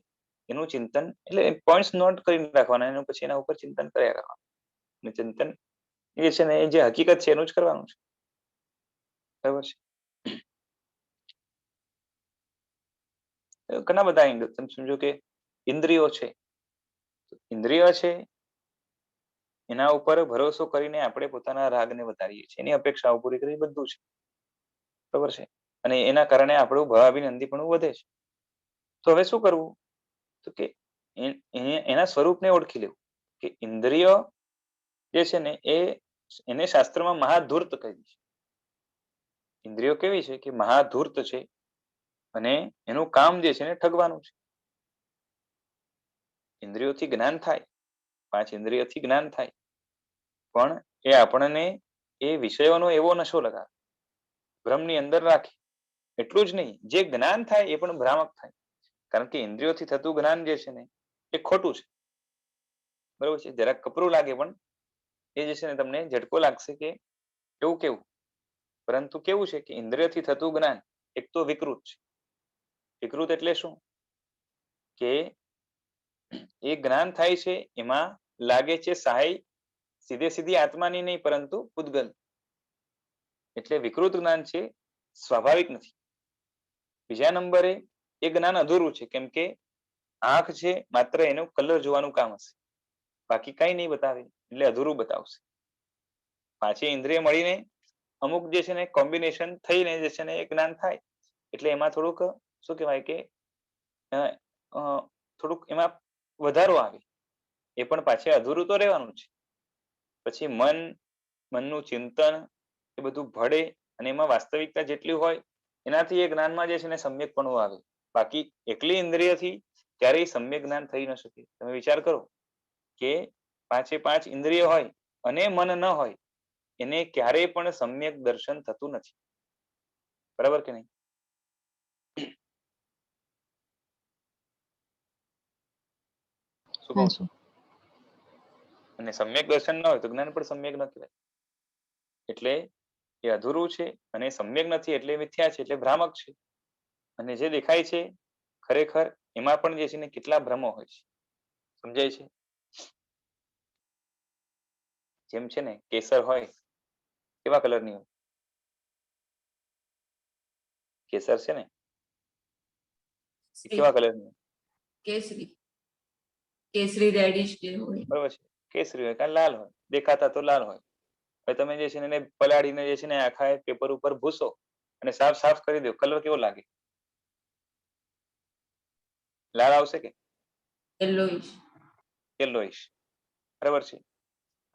એનું ચિંતન, એટલે પોઈન્ટ્સ નોટ કરીને રાખવાના, એનું પછી એના ઉપર ચિંતન કર્યા કરવાનું. અને ચિંતન એ છે ને એ જે હકીકત છે એનું જ કરવાનું છે. બરાબર છે. ઘણા બધા એંગલ તમે સમજો કે ઇન્દ્રિયો છે, ઇન્દ્રિય છે એના ઉપર ભરોસો કરીને આપણે પોતાના રાગને વધારીએ છીએ, એની અપેક્ષાઓ પૂરી કરી, બધું છે. બરાબર છે. અને એના કારણે આપણું ભાવાભિનંદીપણું વધે છે. તો હવે શું કરવું? તો કે એના સ્વરૂપને ઓળખી લેવું કે ઇન્દ્રિય જે છે ને એને શાસ્ત્રમાં મહાધૂર્ત કહી છે. ઇન્દ્રિયો કેવી છે કે મહાધૂર્ત છે અને એનું કામ જે છે ને ઠગવાનું છે. ઇન્દ્રિયોથી જ્ઞાન થાય, 5 ઇન્દ્રિયોથી જ્ઞાન થાય, પણ એ આપણને એ વિષયોનો એવો નશો લગાવે, ભ્રમની અંદર રાખે. એટલું જ નહીં, જે જ્ઞાન થાય એ પણ ભ્રામક થાય, કારણ કે ઇન્દ્રિયોથી થતું જ્ઞાન જે છે ને એ ખોટું છે. બરોબર છે. જરાક કપરું લાગે પણ એ જે છે ને તમને ઝટકો લાગશે કે એવું કેવું, પરંતુ કેવું છે કે ઇન્દ્રિયથી થતું જ્ઞાન એક તો વિકૃત છે. વિકૃત એટલે શું? કે એ જ્ઞાન થાય છે એમાં લાગે છે સહાય સીધી આત્માની નહીં, પરંતુ પૂતગલ. એટલે વિકૃત જ્ઞાન છે, સ્વાભાવિક નથી. બીજા નંબરે એ જ્ઞાન અધૂરું છે, કેમ કે આંખ છે માત્ર એનું કલર જોવાનું કામ હશે, બાકી કઈ નહીં બતાવે, એટલે અધૂરું બતાવશે. 5 ઇન્દ્રિય મળીને અમુક જે છે ને કોમ્બિનેશન થઈને જે છે ને એ જ્ઞાન થાય, એટલે એમાં થોડુંક શું કહેવાય કે થોડુંક એમાં વધારો આવે, એ પણ પાછે અધૂરું તો રહેવાનું છે. પછી મનનું ચિંતન એ બધું ભળે અને એમાં વાસ્તવિકતા જેટલી હોય એનાથી એ જ્ઞાનમાં જે છે ને સમ્યકપણું આવે. બાકી એકલી ઇન્દ્રિયથી ક્યારેય સમ્યક જ્ઞાન થઈ ન શકે. તમે વિચાર કરો કે 5 ઇન્દ્રિય હોય અને મન ન હોય, એને ક્યારેય પણ સમ્યક દર્શન થતું નથી. બરાબર કે નહીં? શું કહું છું? અને સમ્યક દર્શન ન હોય તો જ્ઞાન પણ સમ્યક ન કહેવાય. એટલે એ અધૂરું છે અને સમ્યક નથી, એટલે મિથ્યા છે, એટલે ભ્રામક છે. અને જે દેખાય છે ખરેખર એમાં પણ જે છે ને કેટલા ભ્રમો હોય છે. સમજાય છે? જેમ છે ને કેસર હોય, કેવા કલરની હોય? કેસર છે ને કેવા કલરની હોય? કેસરી રેડિશ જે હોય. બરાબર છે. કેસરી હોય કાં લાલ હોય, દેખાતા તો લાલ હોય. હવે તમે જે છે એને પલાળીને જે છે ને આખા પેપર ઉપર ભૂસો અને સાફ કરી દો, કલર કેવો લાગે? લાલ આવશે કે યલોઇશ? બરાબર છે.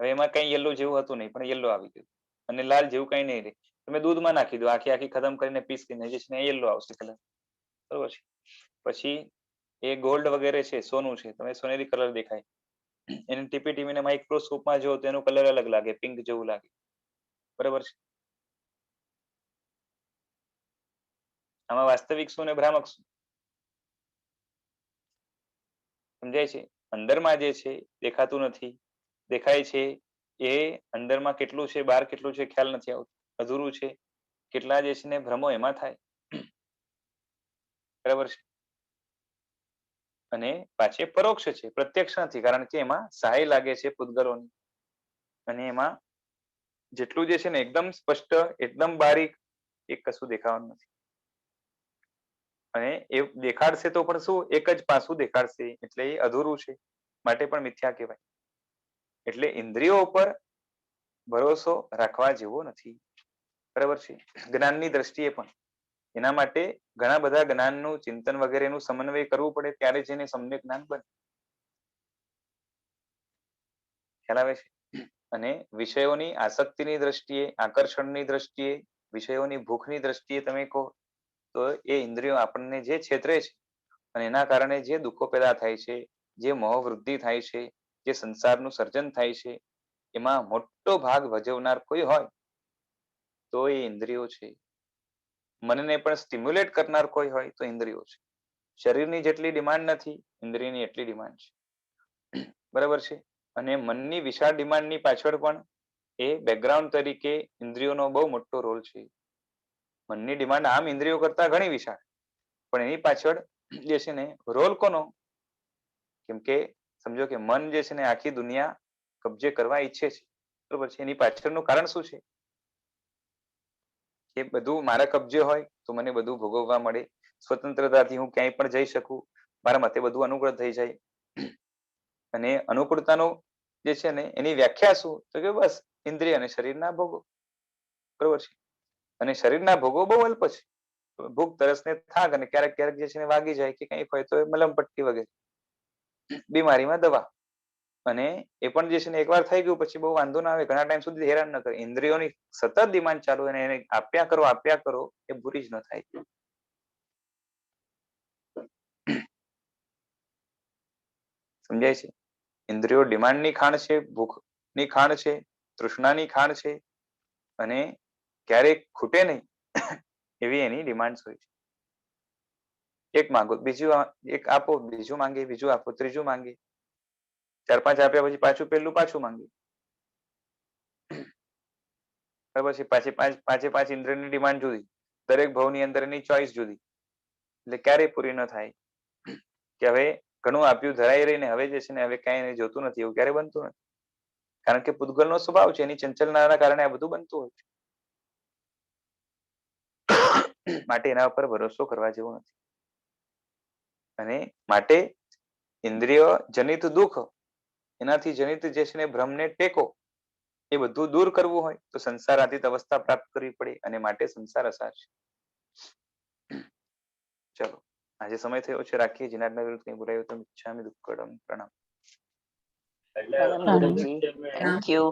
હવે એમાં કઈ યલો જેવું હતું નહીં, પણ યલો આવી ગયું. અને લાલ જેવું કઈ નહીં રહે. તમે દૂધમાં નાખી દો, આખી ખતમ કરીને પીસ કરીને જે છે યલો આવશે કલર. બરાબર છે. પછી એ ગોલ્ડ વગેરે છે, સોનું છે, તમે સોનેરી કલર દેખાય. એને ટીપીને માઇક્રોસ્કોપમાં જો તો એનું કલર અલગ લાગે, પિંક જેવું લાગે. બરાબર છે. આમાં વાસ્તવિક શું ને ભ્રામક શું? સમજાય છે? અંદરમાં જે છે દેખાતું નથી, દેખાય છે એ અંદરમાં કેટલું છે, બહાર કેટલું છે ખ્યાલ નથી આવતો, અધૂરું છે. કેટલા જે છે ને ભ્રમો એમાં થાય. બરાબર છે. અને પાછી પરોક્ષ છે, પ્રત્યક્ષ નથી, કારણ કે એમાં સહાય લાગે છે પૂતગલોની. અને એમાં જેટલું જે છે ને એકદમ સ્પષ્ટ, એકદમ બારીક, એ કશું દેખાવાનું નથી. અને એ દેખાડશે તો પણ શું, એક જ પાસું દેખાડશે, એટલે એ અધૂરું છે, માટે પણ મિથ્યા કહેવાય. એટલે ઇન્દ્રિયો ઉપર ભરોસો રાખવા જેવો નથી. બરાબર છે. જ્ઞાનની દ્રષ્ટિએ પણ એના માટે ઘણા બધા જ્ઞાનનું ચિંતન વગેરેનું સમન્વય કરવું પડે, ત્યારે જેને સમ્યક જ્ઞાન બને. ખ્યાલ આવે છે? અને વિષયોની આસક્તિની દ્રષ્ટિએ, આકર્ષણની દ્રષ્ટિએ, વિષયોની ભૂખની દ્રષ્ટિએ તમે કહો તો એ ઇન્દ્રિયો આપણને જે છેતરે છે અને એના કારણે જે દુઃખો પેદા થાય છે, જે મોહવૃદ્ધિ થાય છે, જે સંસારનું સર્જન થાય છે, એમાં મોટો ભાગ ભજવનાર કોઈ હોય તો એ ઇન્દ્રિયો છે. મનને પણ સ્ટિમ્યુલેટ કરનાર કોઈ હોય તો ઇન્દ્રિયો છે. શરીરની જેટલી ડિમાન્ડ નથી, ઇન્દ્રિયની એટલી ડિમાન્ડ છે. બરાબર છે. અને મનની વિશાળ ડિમાન્ડની પાછળ પણ એ બેકગ્રાઉન્ડ તરીકે ઇન્દ્રિયોનો બહુ મોટો રોલ છે. મનની ડિમાન્ડ આમ ઇન્દ્રિયો કરતા ઘણી વિશાળ, પણ એની પાછળ જે છે ને રોલ કોનો? કેમ કે સમજો કે મન જે છે ને આખી દુનિયા કબજે કરવા ઈચ્છે છે, બરોબર છે. એની પાછળનું કારણ શું છે? કે બધું મારા કબજે હોય તો મને બધું ભોગવવા મળે, સ્વતંત્રતાથી હું ક્યાંય પણ જઈ શકું, મારા મતે બધું અનુકૂળ થઈ જાય. અને અનુકૂળતાનો જે છે ને એની વ્યાખ્યા શું? તો કે બસ ઇન્દ્રિય અને શરીરના ભોગો, બરોબર છે. અને શરીરના ભોગો બહુ અલ્પ છે. ભૂખ, તરસ ને થાક, અને ક્યારેક ક્યારેક જે છે ને વાગી જાય કે કંઈક હોય તો મલમ પટ્ટી વગેરે, બીમારીમાં દવા. અને એ પણ જે છે ને એકવાર થઈ ગયું પછી બહુ વાંધો ના આવે, ઘણા ટાઈમ સુધી હેરાન ન કરે. ઇન્દ્રિયોની સતત ડિમાન્ડ ચાલુ અને એને આપ્યા કરો એ પૂરી જ ન થાય. સમજાય છે? ઇન્દ્રિયો ડિમાન્ડની ખાણ છે, ભૂખની ખાણ છે, તૃષ્ણાની ખાણ છે, અને ક્યારેક ખૂટે નહીં એવી એની ડિમાન્ડ હોય છે. એક માંગો, બીજું એક આપો, બીજું માંગે, બીજું આપો, ત્રીજું માંગે, 4-5 આપ્યા પછી પાછું પેલું પાછું માંગે. બરાબર છે. પાછી પાંચે ઇન્દ્રિયની ડિમાન્ડ જુદી, દરેક ભવની અંદર એની ચોઈસ જુદી, એટલે ક્યારેય પૂરી ન થાય. કે હવે ઘણું આપ્યું ધરાઈ રહીને હવે જે છે ને હવે કઈ એને જોતું નથી, એવું ક્યારે બનતું નથી. કારણ કે પૂતગલનો સ્વભાવ છે, એની ચંચલનાના કારણે આ બધું બનતું હોય છે. માટે એના ઉપર ભરોસો કરવા જેવો નથી. અને માટે ઇન્દ્રિય જનિત દુઃખ, એનાથી જનિત જે છે ને ભ્રમને ટેકો, એ બધું દૂર કરવું હોય તો સંસારાતીત અવસ્થા પ્રાપ્ત કરવી પડે, અને માટે સંસાર અસાર છે. ચલો, આજે સમય થયો છે, રાખીએ. જીનાર્દન વિરુદ્ધ કંઈ બોલાયું તો મિચ્છામિ દુક્કડમ. પ્રણામ. ગુરુજી, થેન્ક યુ.